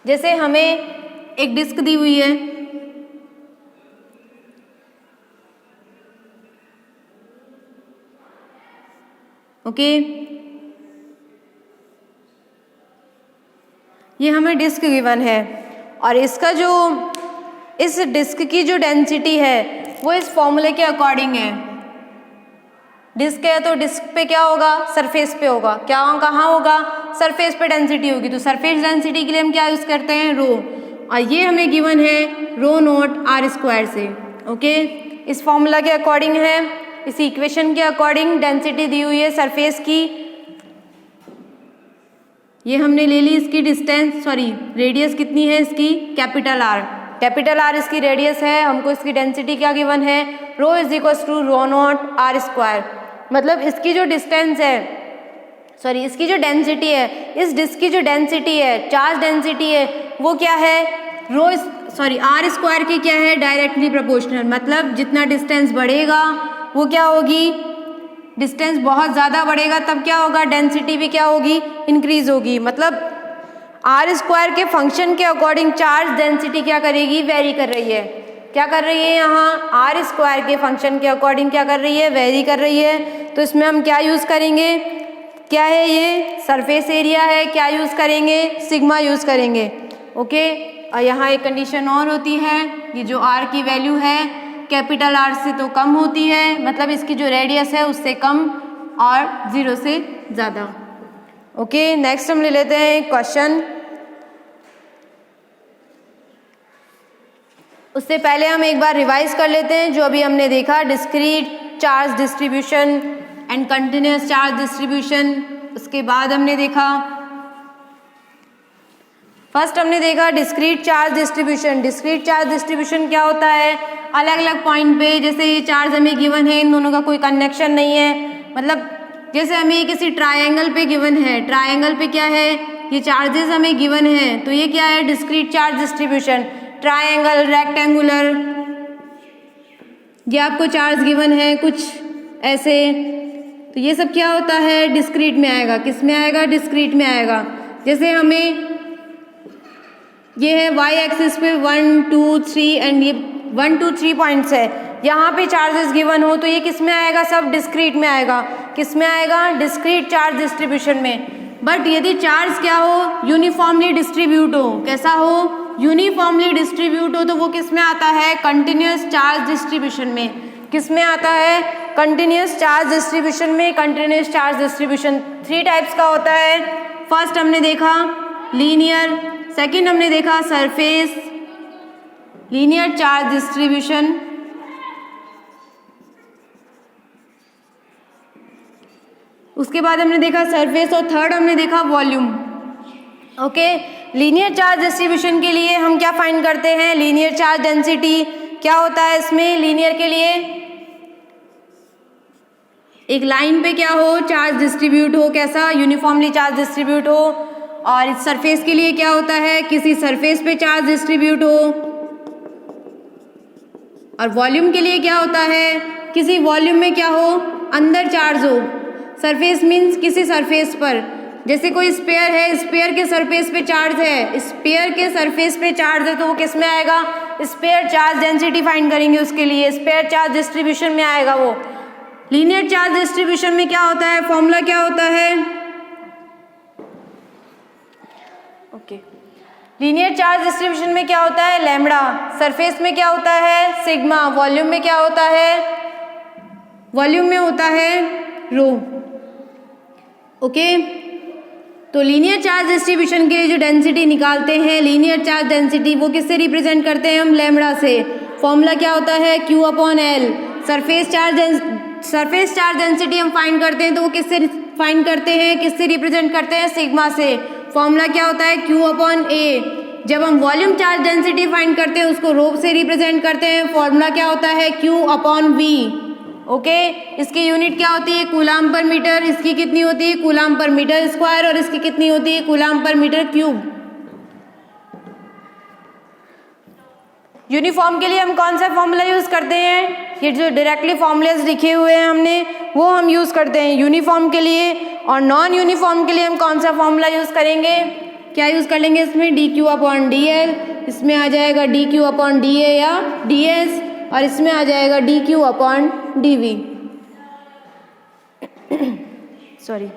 जैसे हमें एक डिस्क दी हुई है, ओके, ये हमें डिस्क गिवन है और इसका जो इस डिस्क की जो डेंसिटी है वो इस फॉर्मूले के अकॉर्डिंग है। डिस्क है तो डिस्क पे क्या होगा, सरफेस पे होगा। क्या कहाँ होगा, सरफेस पे डेंसिटी होगी, तो सरफेस डेंसिटी के लिए हम क्या यूज़ करते हैं, रो। और ये हमें गिवन है रो नोट आर स्क्वायर से। ओके, इस फॉर्मूला के अकॉर्डिंग है, इस इक्वेशन के अकॉर्डिंग डेंसिटी दी हुई है सरफेस की। ये हमने ले ली इसकी रेडियस कितनी है इसकी, कैपिटल आर। कैपिटल आर इसकी रेडियस है, हमको इसकी डेंसिटी क्या गिवन है, रो = रो नॉट आर स्क्वायर। मतलब इसकी जो डिस्टेंस है, इसकी जो डेंसिटी है, इस डिस्क की जो डेंसिटी है, चार्ज डेंसिटी है, वो क्या है, आर स्क्वायर की क्या है, डायरेक्टली प्रोपोर्शनल। मतलब जितना डिस्टेंस बढ़ेगा वो क्या होगी, डिस्टेंस बहुत ज़्यादा बढ़ेगा तब क्या होगा, डेंसिटी भी क्या होगी, इंक्रीज होगी। मतलब आर स्क्वायर के फंक्शन के अकॉर्डिंग चार्ज डेंसिटी क्या करेगी, वेरी कर रही है। क्या कर रही है, यहाँ आर स्क्वायर के फंक्शन के अकॉर्डिंग क्या कर रही है, वेरी कर रही है। तो इसमें हम क्या यूज़ करेंगे, क्या है ये, सरफेस एरिया है, क्या यूज़ करेंगे, सिग्मा यूज़ करेंगे। ओके, और यहाँ एक कंडीशन और होती है, ये जो आर की वैल्यू है कैपिटल आर से तो कम होती है, मतलब इसकी जो रेडियस है उससे कम और 0 से ज़्यादा। ओके, नेक्स्ट हम ले लेते हैं क्वेश्चन। उससे पहले हम एक बार रिवाइज कर लेते हैं जो अभी हमने देखा, discrete charge distribution and continuous charge distribution. उसके बाद हमने देखा, फर्स्ट हमने देखा discrete charge distribution. Discrete charge distribution क्या होता है, अलग अलग पॉइंट पे, जैसे ये चार्ज हमें गिवन है, इन दोनों का कोई कनेक्शन नहीं है, मतलब जैसे हमें किसी ट्रायंगल पे गिवन है, ट्रायंगल पे क्या है, ये चार्जेस हमें गिवन है, तो ये क्या है, discrete charge distribution. Triangle, rectangular, ये आपको चार्ज गिवन है कुछ ऐसे, तो ये सब क्या होता है, डिस्क्रीट में आएगा। किस में आएगा, डिस्क्रीट में आएगा। जैसे हमें ये है y एक्सिस पे 1 2 3 एंड ये 1 2 3 पॉइंट्स है, यहाँ पे चार्जेस गिवन हो तो ये किस में आएगा, सब डिस्क्रीट में आएगा। किस में आएगा, डिस्क्रीट चार्ज डिस्ट्रीब्यूशन में। बट यदि चार्ज क्या हो, यूनिफॉर्मली डिस्ट्रीब्यूट हो, कैसा हो, यूनिफॉर्मली डिस्ट्रीब्यूट हो, तो वो किस में आता है, कंटिन्यूस चार्ज डिस्ट्रीब्यूशन में। किस में आता है, कंटिन्यूस चार्ज डिस्ट्रीब्यूशन में। कंटिन्यूस चार्ज डिस्ट्रीब्यूशन 3 टाइप्स का होता है। फर्स्ट हमने देखा लीनियर, सेकंड हमने देखा सरफेस, लीनियर चार्ज डिस्ट्रीब्यूशन, उसके बाद हमने देखा सरफेस, और थर्ड हमने देखा volume. Okay, linear charge distribution के लिए हम क्या फाइंड करते हैं, लीनियर चार्ज डेंसिटी क्या होता है इसमें, लीनियर के लिए एक लाइन पे क्या हो, चार्ज डिस्ट्रीब्यूट हो, कैसा, यूनिफॉर्मली चार्ज डिस्ट्रीब्यूट हो। और इस सरफेस के लिए क्या होता है, किसी सरफेस पे चार्ज डिस्ट्रीब्यूट हो। और वॉल्यूम के लिए क्या होता है, किसी वॉल्यूम में क्या हो, अंदर चार्ज हो। सरफेस मीन्स किसी सरफेस पर, जैसे कोई स्फीयर है, स्फीयर के सरफेस पे चार्ज है, स्फीयर के सरफेस पे चार्ज है, तो वो किस में आएगा, स्फीयर चार्ज डेंसिटी फाइंड करेंगे उसके लिए, स्फीयर चार्ज डिस्ट्रीब्यूशन में आएगा वो। लीनियर चार्ज डिस्ट्रीब्यूशन में क्या होता है, फॉर्मूला क्या होता है, ओके, लीनियर चार्ज डिस्ट्रीब्यूशन में क्या होता है, लैम्बडा। सरफेस में क्या होता है, सिग्मा। वॉल्यूम में क्या होता है, वॉल्यूम में होता है रो। ओके, तो लीनियर चार्ज डिस्ट्रीब्यूशन के लिए जो डेंसिटी निकालते हैं, लीनियर चार्ज डेंसिटी, वो किससे रिप्रेजेंट करते हैं हम, लैम्बडा से। फॉर्मूला क्या होता है, Q/L। सरफेस चार्ज डेंसिटी हम फाइंड करते हैं, तो वो किससे फाइंड करते हैं, किससे रिप्रेजेंट करते हैं, सिग्मा से। फॉर्मूला क्या होता है, Q/A। जब हम वॉल्यूम चार्ज डेंसिटी फाइंड करते हैं, उसको रो से रिप्रेजेंट करते हैं, फॉर्मूला क्या होता है, Q/V। ओके, इसकी यूनिट क्या होती है, कूलाम पर मीटर। इसकी कितनी होती है, कूलाम पर मीटर स्क्वायर, और इसकी कितनी होती है, कूलाम पर मीटर क्यूब। यूनिफॉर्म के लिए हम कौन सा फॉर्मूला यूज करते हैं, ये जो डायरेक्टली फॉर्मूलेज लिखे हुए हैं हमने, वो हम यूज करते हैं यूनिफॉर्म के लिए। और नॉन यूनिफॉर्म के लिए हम कौन सा फॉर्मूला यूज करेंगे, क्या यूज कर लेंगे इसमें, dQ/dL, इसमें आ जाएगा dQ/dA या ds, और इसमें आ जाएगा dQ/dV। सॉरी,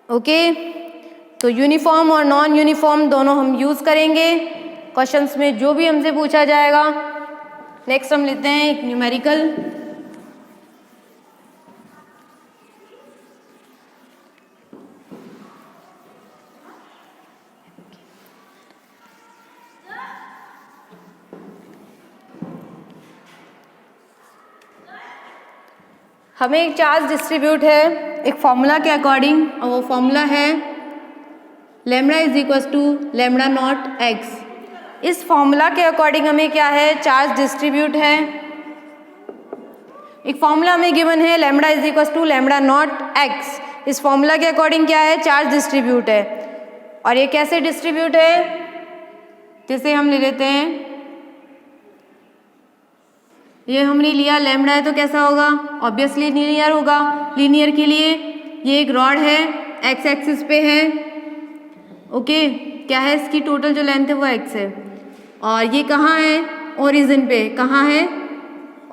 ओके, तो यूनिफॉर्म और नॉन यूनिफॉर्म दोनों हम यूज करेंगे क्वेश्चंस में, जो भी हमसे पूछा जाएगा। नेक्स्ट हम लेते हैं एक न्यूमेरिकल। हमें एक चार्ज डिस्ट्रीब्यूट है एक फॉर्मूला के अकॉर्डिंग, और वो फॉर्मूला है lambda is equal to lambda naught x. इस फॉर्मूला के अकॉर्डिंग हमें क्या है, चार्ज डिस्ट्रीब्यूट है। एक फॉर्मूला हमें गिवन है lambda is equal to lambda naught x. इस फॉर्मूला के अकॉर्डिंग क्या है, चार्ज डिस्ट्रीब्यूट है। और ये कैसे डिस्ट्रीब्यूट है, जैसे हम ले लेते हैं, ये हमने लिया लैम्बडा है तो कैसा होगा, ऑब्वियसली लीनियर होगा। लीनियर के लिए ये एक रॉड है, एक्स एक्सिस पे है, ओके, क्या है इसकी टोटल जो लेंथ है वो एक्स है, और ये कहाँ है, ओरिजिन पे। कहाँ है,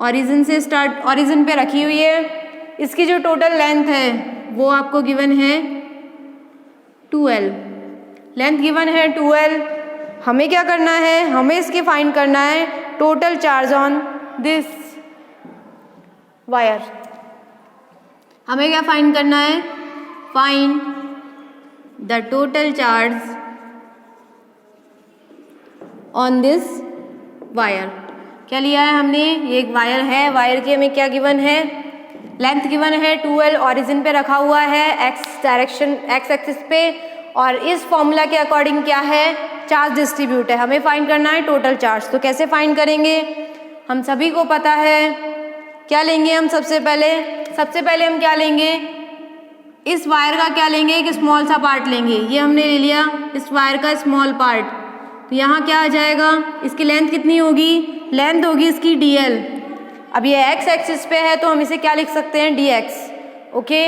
ओरिजिन से स्टार्ट, ओरिजिन पे रखी हुई है। इसकी जो टोटल लेंथ है वो आपको गिवन है 2L, लेंथ गिवन है 2L। हमें क्या करना है, हमें इसकी फाइंड करना है total charge on this wire. हमें क्या फाइंड करना है, find the total charge on this wire. क्या लिया है हमने, ये एक वायर है, वायर की हमें क्या गिवन है, लेंथ गिवन है 2L, ऑरिजिन पे रखा हुआ है एक्स डायरेक्शन एक्स एक्सिस पे, और इस फॉर्मूला के अकॉर्डिंग क्या है, चार्ज डिस्ट्रीब्यूट है। हमें फाइंड करना है टोटल चार्ज। तो कैसे फाइंड करेंगे, हम सभी को पता है क्या लेंगे हम सबसे पहले हम क्या लेंगे, इस वायर का क्या लेंगे, एक स्मॉल सा पार्ट लेंगे। ये हमने ले लिया इस वायर का स्मॉल पार्ट। तो यहाँ क्या आ जाएगा, इसकी लेंथ कितनी होगी, लेंथ होगी इसकी dl। अब ये एक्स एक्सिस पे है तो हम इसे क्या लिख सकते हैं, dx। ओके,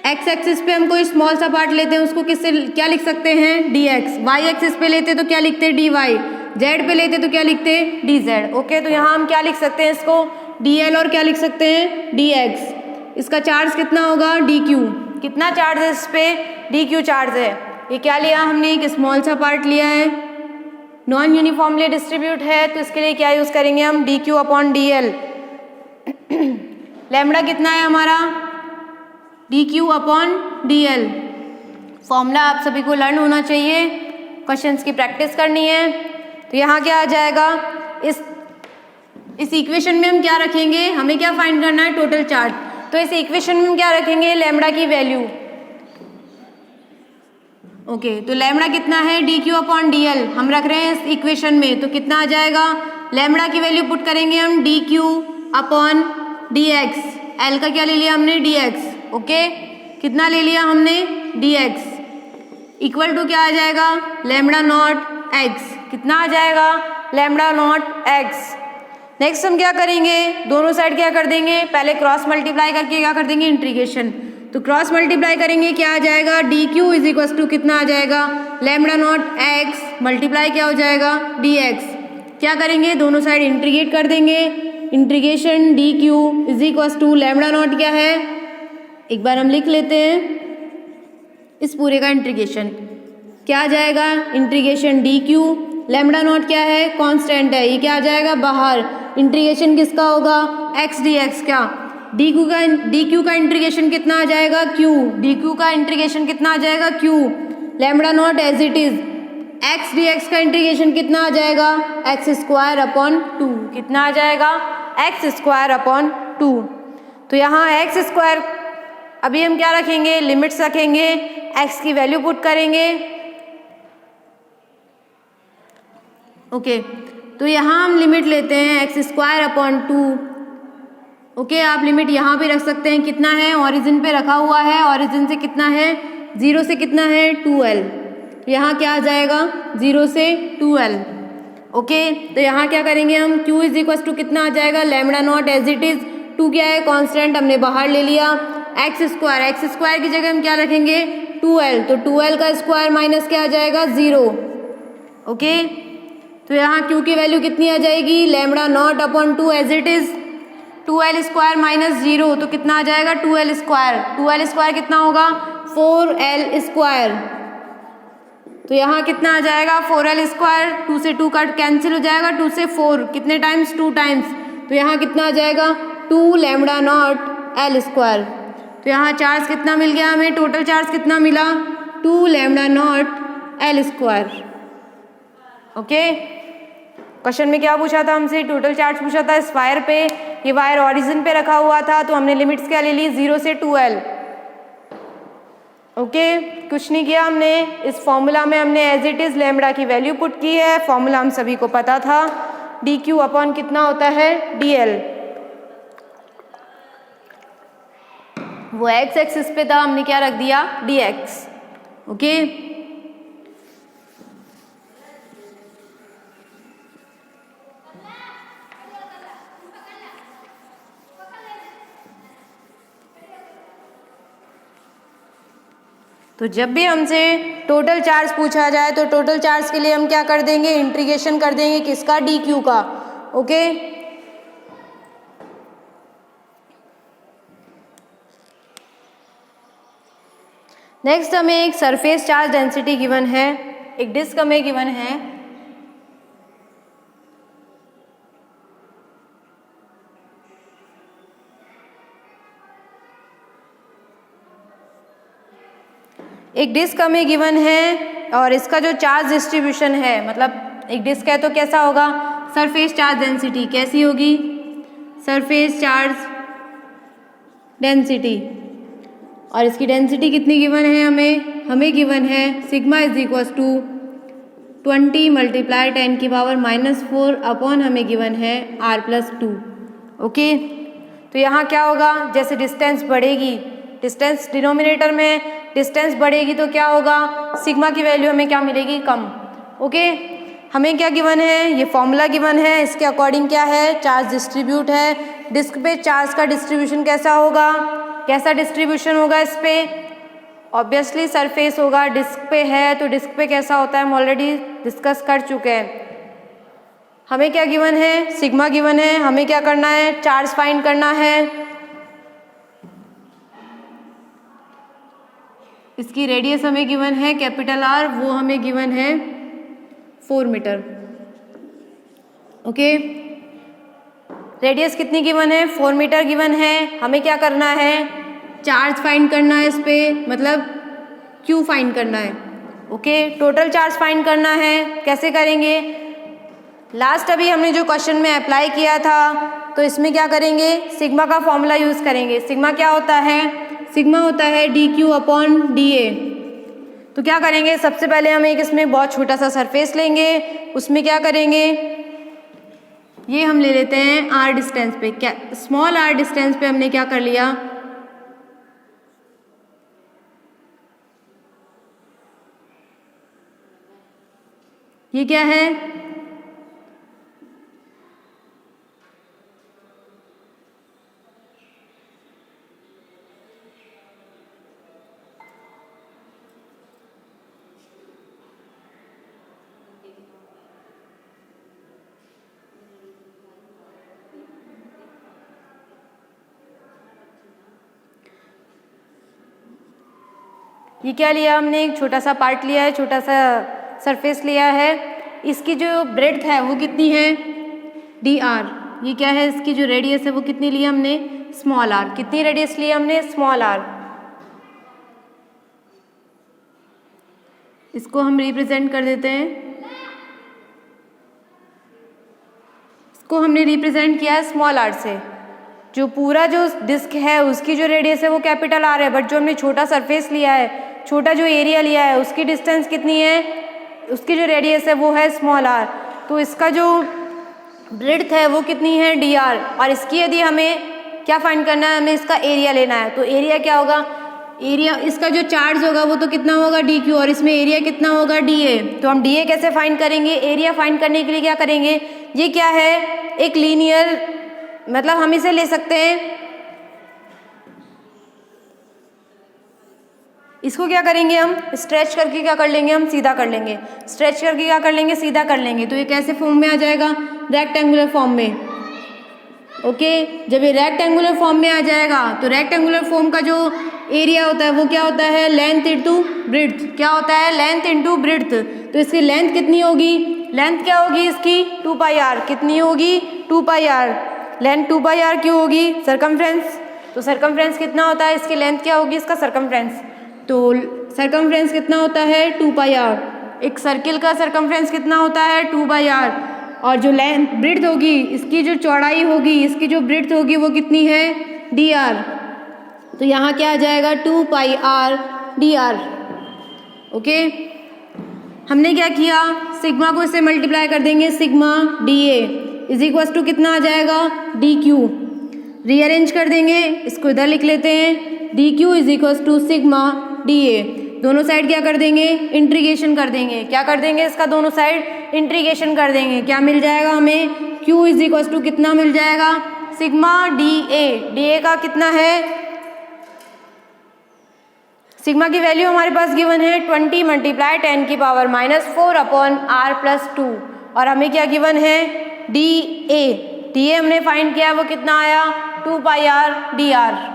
एक्स एक्सिस पे हम कोई स्मॉल सा पार्ट लेते हैं, उसको किससे क्या लिख सकते हैं, dx। वाई एक्सिस पे लेते तो क्या लिखते हैं, dy। जेड पे लेते तो क्या लिखते हैं, dz। ओके, तो यहाँ हम क्या लिख सकते हैं इसको, dl, और क्या लिख सकते हैं, dx। इसका चार्ज कितना होगा, dq। कितना चार्ज है इस पे, dq चार्ज है। ये क्या लिया हमने, एक स्मॉल सा पार्ट लिया है, नॉन यूनिफॉर्मली डिस्ट्रीब्यूट है, तो इसके लिए क्या यूज़ करेंगे हम, dq अपॉन dl। लैम्बडा कितना है हमारा, dq अपॉन dl। फॉर्मूला आप सभी को लर्न होना चाहिए, क्वेश्चंस की प्रैक्टिस करनी है। तो यहाँ क्या आ जाएगा, इस इक्वेशन में हम क्या रखेंगे, हमें क्या फाइंड करना है, टोटल चार्ज। तो इस इक्वेशन में हम क्या रखेंगे, लैम्बडा की वैल्यू। ओके, तो लैम्बडा कितना है, dq अपॉन dl हम रख रहे हैं इस इक्वेशन में। तो कितना आ जाएगा, लैम्बडा की वैल्यू पुट करेंगे हम dq अपॉन dx। l का क्या ले लिया हमने, dx। ओके, कितना ले लिया हमने, dx इक्वल टू क्या आ जाएगा, लैम्बडा नॉट x। कितना आ जाएगा, लैम्बडा नॉट x। नेक्स्ट हम क्या करेंगे, दोनों साइड क्या कर देंगे, पहले क्रॉस मल्टीप्लाई करके क्या कर देंगे, इंटीग्रेशन। तो क्रॉस मल्टीप्लाई करेंगे, क्या आ जाएगा, dq इज इक्वल टू कितना आ जाएगा, लैम्बडा नॉट x मल्टीप्लाई क्या हो जाएगा, dx। क्या करेंगे, दोनों साइड इंटीग्रेट कर देंगे, integration dq is equal to lambda naught क्या है, एक बार हम लिख लेते हैं इस पूरे का इंटीग्रेशन। क्या आ जाएगा, इंटीग्रेशन dq, लैम्बडा नॉट क्या है, कांस्टेंट है, ये क्या आ जाएगा बाहर। इंटीग्रेशन किसका होगा, x dx का, dq का इंटीग्रेशन कितना आ जाएगा, q। dq का इंटीग्रेशन कितना आ जाएगा, q। Lambda naught as it is, x dx का इंटीग्रेशन कितना आ जाएगा, x स्क्वायर अपॉन 2। कितना आ जाएगा, x स्क्वायर अपॉन 2। तो यहाँ x स्क्वायर, अभी हम क्या रखेंगे, लिमिट्स रखेंगे, x की वैल्यू पुट करेंगे। ओके, तो यहाँ हम लिमिट लेते हैं एक्स स्क्वायर अपॉन 2। ओके, आप लिमिट यहाँ भी रख सकते हैं, कितना है, ऑरिजिन पे रखा हुआ है, ऑरिजिन से कितना है, 0 से कितना है, 2L। यहाँ क्या आ जाएगा, 0 से 2L। ओके, तो यहाँ क्या करेंगे हम, q इज इक्वल टू कितना आ जाएगा, lambda naught as it is, 2 क्या है, कांस्टेंट हमने बाहर ले लिया, एक्स स्क्वायर की जगह हम क्या रखेंगे, 2L। तो 2L का स्क्वायर माइनस क्या आ जाएगा, 0। ओके, तो यहाँ q की वैल्यू कितनी आ जाएगी, lambda naught upon 2 as it is, 2L square minus 0, तो कितना आ जाएगा, 2L स्क्वायर। 2L स्क्वायर कितना होगा, 4L स्क्वायर। तो यहाँ कितना आ जाएगा, 4L स्क्वायर, 2 से 2 कट कैंसिल हो जाएगा, 2 से 4 कितने टाइम्स, 2 टाइम्स। तो यहाँ कितना आ जाएगा, 2 लैम्बडा नॉट L स्क्वायर। तो यहाँ चार्ज कितना मिल गया हमें, टोटल चार्ज कितना मिला, 2 lambda naught L square. Okay, question में क्या पूछा था हमसे, टोटल चार्ज पूछा था इस वायर पे। ये वायर ऑरिजिन पे रखा हुआ था, तो हमने लिमिट्स क्या ले ली, 0 से 2L। ओके, कुछ नहीं किया हमने, इस फॉर्मूला में हमने एज इट इज लैम्बडा की वैल्यू पुट की है। फॉर्मूला हम सभी को पता था, dq अपॉन कितना होता है, dl। वो x एक्सिस पे था, हमने क्या रख दिया, dx। ओके, तो जब भी हमसे टोटल चार्ज पूछा जाए तो टोटल चार्ज के लिए हम क्या कर देंगे, इंटीग्रेशन कर देंगे किसका, dq का। ओके, नेक्स्ट हमें एक सरफेस चार्ज डेंसिटी गिवन है, एक डिस्क हमें गिवन है। एक डिस्क हमें गिवन है और इसका जो चार्ज डिस्ट्रीब्यूशन है, मतलब एक डिस्क है तो कैसा होगा, सरफेस चार्ज डेंसिटी कैसी होगी, सरफेस चार्ज डेंसिटी, और इसकी डेंसिटी कितनी गिवन है हमें गिवन है sigma is equals to 20 multiply 10 की पावर -4 अपॉन हमें गिवन है r+2। ओके, तो यहाँ क्या होगा, जैसे डिस्टेंस बढ़ेगी, डिस्टेंस डिनोमिनेटर में डिस्टेंस बढ़ेगी तो क्या होगा, सिग्मा की वैल्यू हमें क्या मिलेगी, कम। ओके, हमें क्या गिवन है, ये फॉर्मूला गिवन है, इसके अकॉर्डिंग क्या है, चार्ज डिस्ट्रीब्यूट है। डिस्क पे चार्ज का डिस्ट्रीब्यूशन कैसा होगा, कैसा डिस्ट्रीब्यूशन होगा इस पे, ऑब्वियसली सरफेस होगा, डिस्क पे है तो डिस्क पे कैसा होता है हम ऑलरेडी डिस्कस कर चुके हैं। हमें क्या गिवन है, सिग्मा गिवन है, हमें क्या करना है, चार्ज फाइंड करना है। इसकी रेडियस हमें गिवन है कैपिटल R, वो हमें गिवन है 4 मीटर। ओके, रेडियस कितनी गिवन है, 4 मीटर गिवन है। हमें क्या करना है, चार्ज फाइंड करना है इस पे, मतलब Q फाइंड करना है। ओके, टोटल चार्ज फाइंड करना है, कैसे करेंगे, लास्ट अभी हमने जो क्वेश्चन में अप्लाई किया था तो इसमें क्या करेंगे, सिग्मा का फॉर्मूला यूज़ करेंगे। सिग्मा क्या होता है, सिग्मा होता है dq अपॉन dA। तो क्या करेंगे, सबसे पहले हम एक इसमें बहुत छोटा सा सरफेस लेंगे, उसमें क्या करेंगे, ये हम ले लेते हैं r डिस्टेंस पे, क्या स्मॉल r डिस्टेंस पे हमने क्या कर लिया, ये क्या है, ये क्या लिया हमने, एक छोटा सा पार्ट लिया है, छोटा सा सरफेस लिया है। इसकी जो ब्रेड्थ है वो कितनी है, dr। ये क्या है, इसकी जो रेडियस है वो कितनी ली हमने, स्मॉल r। कितनी रेडियस ली हमने, स्मॉल r। इसको हम रिप्रेजेंट कर देते हैं, इसको हमने रिप्रेजेंट किया है स्मॉल r से। जो पूरा जो डिस्क है उसकी जो रेडियस है वो कैपिटल R है, बट जो हमने छोटा सरफेस लिया है, छोटा जो एरिया लिया है, उसकी डिस्टेंस कितनी है, उसकी जो रेडियस है वो है स्मॉल r। तो इसका जो ब्रेड्थ है वो कितनी है, dr। और इसकी यदि हमें क्या फाइंड करना है, हमें इसका एरिया लेना है, तो एरिया क्या होगा, एरिया इसका जो चार्ज होगा वो तो कितना होगा, dq, और इसमें एरिया कितना होगा, dA। तो हम dA कैसे फाइंड करेंगे, एरिया फाइंड करने के लिए क्या करेंगे, ये क्या है, एक लीनियर, मतलब हम इसे ले सकते हैं, इसको क्या करेंगे हम, स्ट्रेच करके क्या कर लेंगे, हम सीधा कर लेंगे, स्ट्रेच करके क्या कर लेंगे, सीधा कर लेंगे। तो ये कैसे फॉर्म में आ जाएगा, रेक्टेंगुलर फॉर्म में। ओके, जब ये रेक्टेंगुलर फॉर्म में आ जाएगा तो रेक्टेंगुलर फॉर्म का जो एरिया होता है वो क्या होता है, लेंथ इंटू ब्रेड्थ। क्या होता है, लेंथ इंटू ब्रेड्थ। तो इसकी लेंथ कितनी होगी, लेंथ क्या होगी इसकी, 2 पाई r। कितनी होगी, 2 पाई r। लेंथ 2 पाई r क्यों होगी, सरकमफ्रेंस। तो सरकमफ्रेंस कितना होता है, इसकी लेंथ क्या होगी, इसका सरकमफ्रेंस। तो सरकमफ्रेंस कितना होता है, 2 पाई r। एक सर्किल का सरकमफ्रेंस कितना होता है, 2 पाई r। और जो लेंथ ब्रेड्थ होगी, इसकी जो चौड़ाई होगी, इसकी जो ब्रेड्थ होगी वो कितनी है, dr। तो यहाँ क्या आ जाएगा, 2 पाई r dr। ओके, हमने क्या किया, सिग्मा को इससे मल्टीप्लाई कर देंगे, sigma dA is equal to कितना आ जाएगा, dq। रीअरेंज कर देंगे, इसको इधर लिख लेते हैं, dq is equal to sigma dA। दोनों साइड क्या कर देंगे, इंटीग्रेशन कर देंगे। क्या कर देंगे, इसका दोनों साइड इंटीग्रेशन कर देंगे। क्या मिल जाएगा हमें, q इज इक्वल टू कितना मिल जाएगा, सिग्मा dA। dA का कितना है, सिग्मा की वैल्यू हमारे पास गिवन है 20 मल्टीप्लाई 10 की पावर -4 अपॉन r+2। और हमें क्या गिवन है, dA। dA हमने फाइंड किया, वो कितना आया, 2 पाई r dr।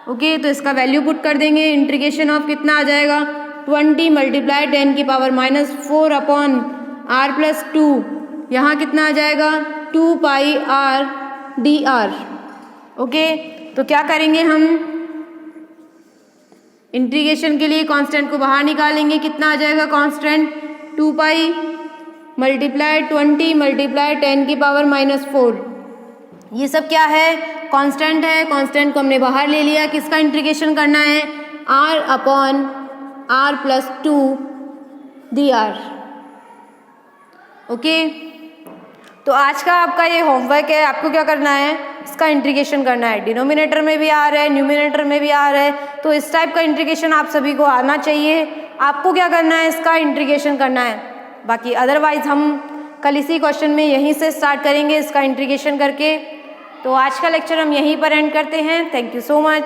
ओके, तो इसका वैल्यू पुट कर देंगे, इंटीग्रेशन ऑफ कितना आ जाएगा, 20 मल्टीप्लाई 10 की पावर -4 अपॉन r+2। यहाँ कितना आ जाएगा, 2 पाई r dr। ओके, तो क्या करेंगे हम, इंटीग्रेशन के लिए कांस्टेंट को बाहर निकालेंगे, कितना आ जाएगा कांस्टेंट, 2 पाई मल्टीप्लाई 20 मल्टीप्लाई 10 की पावर -4। ये सब क्या है, कांस्टेंट है, कांस्टेंट को हमने बाहर ले लिया, किसका इंटीग्रेशन करना है, r upon r plus 2 dr। Okay, तो आज का आपका ये होमवर्क है, आपको क्या करना है, इसका इंटीग्रेशन करना है। डिनोमिनेटर में भी आ रहा है, न्यूमिनेटर में भी आ रहा है, तो इस टाइप का इंटीग्रेशन आप सभी को आना चाहिए। आपको क्या करना है, इसका इंटीग्रेशन करना है। बाकी अदरवाइज हम कल इसी क्वेश्चन में यहीं से स्टार्ट करेंगे इसका इंटीग्रेशन करके। तो आज का लेक्चर हम यहीं पर एंड करते हैं। Thank you so much.